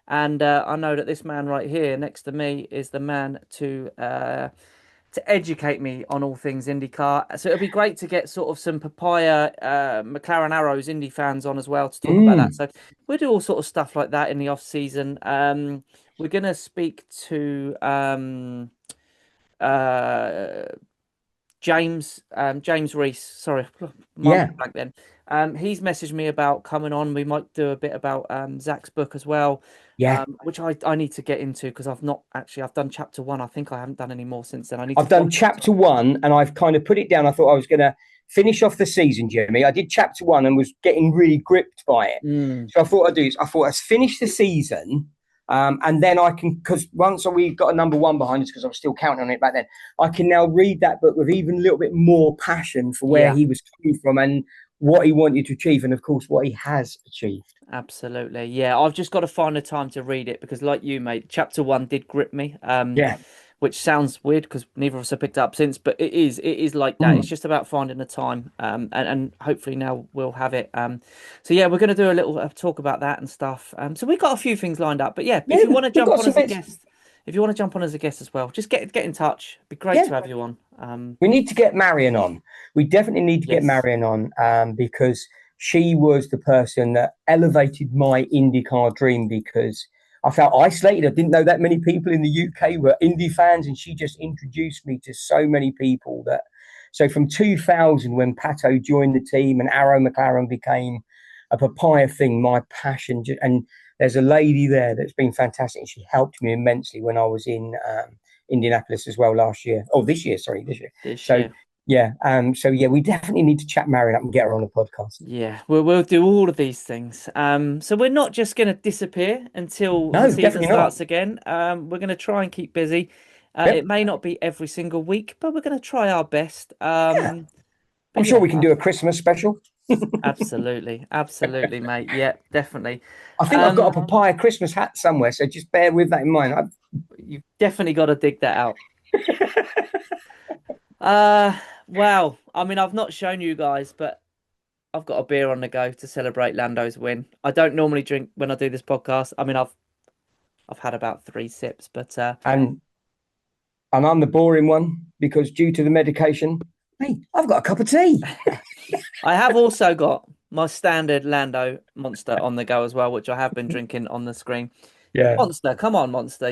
And I know that this man right here next to me is the man to educate me on all things IndyCar. So it'll be great to get sort of some Papaya, McLaren Arrows Indy fans on as well to talk about that. So we'll do all sort of stuff like that in the off season. We're gonna speak to uh, James Reese. Sorry, Yeah. blank then. He's messaged me about coming on. We might do a bit about Zach's book as well, Yeah. which I need to get into because I've done chapter one. I think I haven't done any more since then. I need to I've done follow. chapter one and I've kind of put it down. I thought I was going to finish off the season, Jimmy. I did chapter one and was getting really gripped by it. So I thought I'd finish the season. And then I can, because once we've got a number one behind us, because I was still counting on it back then, I can now read that book with even a little bit more passion for where he was coming from and what he wanted to achieve, and of course what he has achieved. Absolutely. Yeah, I've just got to find the time to read it because like you, mate, chapter one did grip me. Yeah. Which sounds weird because neither of us have picked it up since, but it is like that. It's just about finding the time. And hopefully now we'll have it. So yeah, we're going to do a little talk about that and stuff. So we've got a few things lined up, but yeah, if you want to we've jump got on some as a bits. guest, if you want to jump on as a guest as well, just get in touch. It'd be great to have you on. We need to get Marion on. We definitely need to get Yes. Marion on because she was the person that elevated my IndyCar dream because I felt isolated. I didn't know that many people in the UK were Indy fans, and she just introduced me to so many people that. So from 2000, when Pato joined the team and Arrow McLaren became a Papaya thing, my passion. And there's a lady there that's been fantastic. And she helped me immensely when I was in Indianapolis as well last year. Oh, this year, sorry, this year. This So year. yeah, we definitely need to chat Marion up and get her on the podcast. Yeah, we'll do all of these things. So we're not just going to disappear until No, the season definitely not. starts again. We're going to try and keep busy. Yep. It may not be every single week, but we're going to try our best. I'm But sure yeah, we can do a Christmas special. absolutely, mate. Yeah, definitely. I think I've got a Papaya Christmas hat somewhere, so just bear with that in mind. You've definitely got to dig that out. Wow. I mean, I've not shown you guys, but I've got a beer on the go to celebrate Lando's win. I don't normally drink when I do this podcast. I mean, I've had about 3 sips, but and I'm the boring one because due to the medication, hey, I've got a cup of tea. I have also got my standard Lando Monster on the go as well, which I have been drinking on the screen. Yeah. Monster, come on, Monster.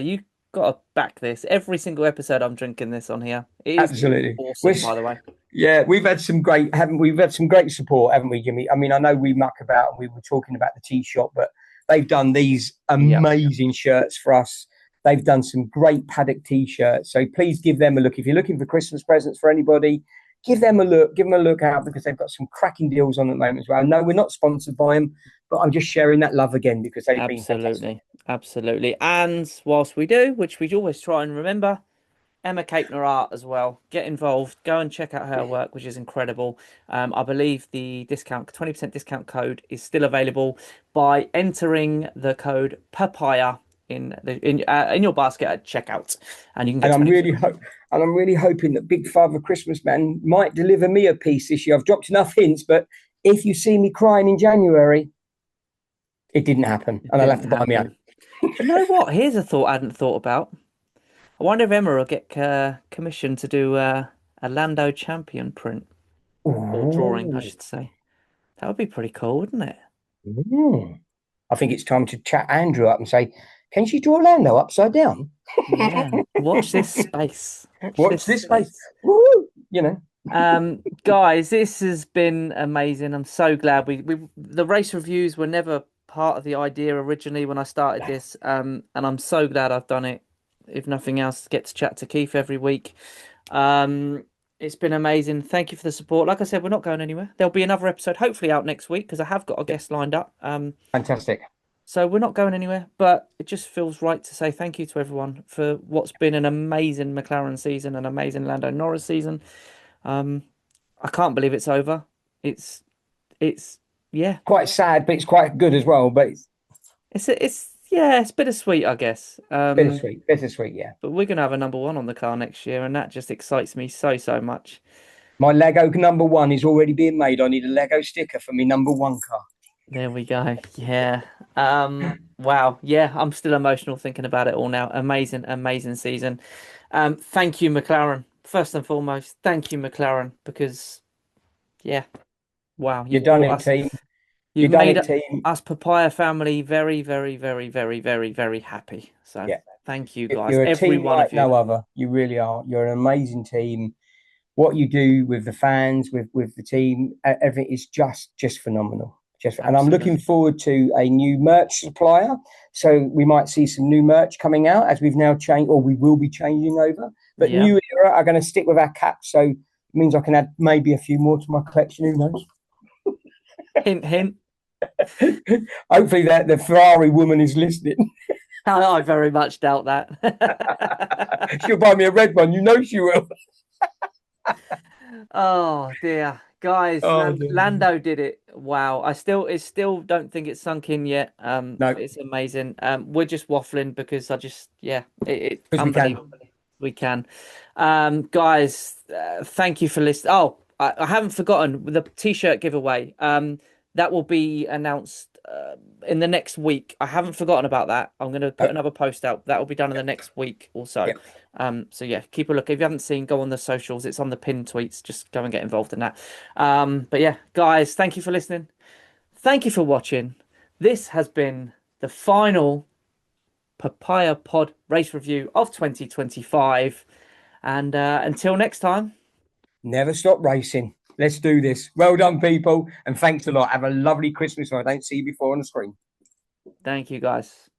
got to back this. Every single episode, I'm drinking this on here. It is Absolutely. awesome, by the way. Yeah, we've had some great, haven't we? We've had some great support, haven't we, Jimmy? I mean, I know we muck about. We were talking about the tea shop, but they've done these Yeah, amazing shirts for us. They've done some great paddock t-shirts. So please give them a look. If you're looking for Christmas presents for anybody, give them a look. Give them a look out because they've got some cracking deals on at the moment as well. No, we're not sponsored by them, but I'm just sharing that love again because they've been fantastic. absolutely, absolutely. And whilst we do, which we always try and remember, Emma Capener art as well. Get involved. Go and check out her work, which is incredible. I believe the 20% discount code is still available by entering the code Papaya in your basket at checkout, and you can And get I'm 20%. really and I'm really hoping that Big Father Christmas Man might deliver me a piece this year. I've dropped enough hints, but if you see me crying in January, it didn't happen, It and I'll have didn't to buy me own. happen. Do you know what? Here's a thought I hadn't thought about. I wonder if Emma will get commissioned to do a Lando champion print or drawing, I Ooh. should say. That would be pretty cool, wouldn't it? Ooh. I think it's time to chat Andrew up and say, "Can she draw Lando upside down?" Yeah. Watch this space. Watch Watch this this space. space. Woo! You know, Guys, this has been amazing. I'm so glad we the race reviews were never part of the idea originally when I started this. And I'm so glad I've done it. If nothing else, get to chat to Keith every week. Um, it's been amazing. Thank you for the support. Like I said, we're not going anywhere. There'll be another episode hopefully out next week because I have got a guest lined up. fantastic. So we're not going anywhere, but it just feels right to say thank you to everyone for what's been an amazing McLaren season, an amazing Lando Norris season. Um, I can't believe it's over. It's it's yeah. Quite sad, but it's quite good as well. But it's It's yeah, it's bittersweet, I guess. bittersweet, bittersweet. Yeah. But we're gonna have a number one on the car next year, and that just excites me so much. My Lego number one is already being made. I need a Lego sticker for me number one car. There we go. Yeah. Wow. Yeah, I'm still emotional thinking about it all now. Amazing, amazing season. Thank you, McLaren. First and foremost, thank you, McLaren, because yeah, wow, You've you've done brought it, us, team. you've You've done made it, team. us Papaya family very happy. So Yeah. thank you guys, You're a every team one of like you. no other. You really are. You're an amazing team. What you do with the fans, with the team, everything is just phenomenal. And I'm looking Absolutely. forward to a new merch supplier. So we might see some new merch coming out as we've now changed, or we will be changing over. But Yeah. new era are going to stick with our caps, so it means I can add maybe a few more to my collection. Who knows? Hint, hint. Hopefully, that the Ferrari woman is listening. I very much doubt that. She'll buy me a red one. You know she will. Oh dear, guys, Oh, dear. Lando did it. Wow, I still don't think it's sunk in yet. No, It's amazing. We're just waffling because yeah, it because we can. unbelievable. We can. Guys, thank you for listening. Oh, I haven't forgotten the t-shirt giveaway. That will be announced in the next week. I haven't forgotten about that. I'm going to put No, another post out. That will be done in the next week or so. yeah. So yeah, keep a look. If you haven't seen, go on the socials. It's on the pinned tweets. Just go and get involved in that. But yeah, guys, thank you for listening. Thank you for watching. This has been the final Papaya Pod race review of 2025. And until next time, Never stop racing. Let's do this. Well done, people. And thanks a lot. Have a lovely Christmas if I don't see you before on the screen. thank you guys.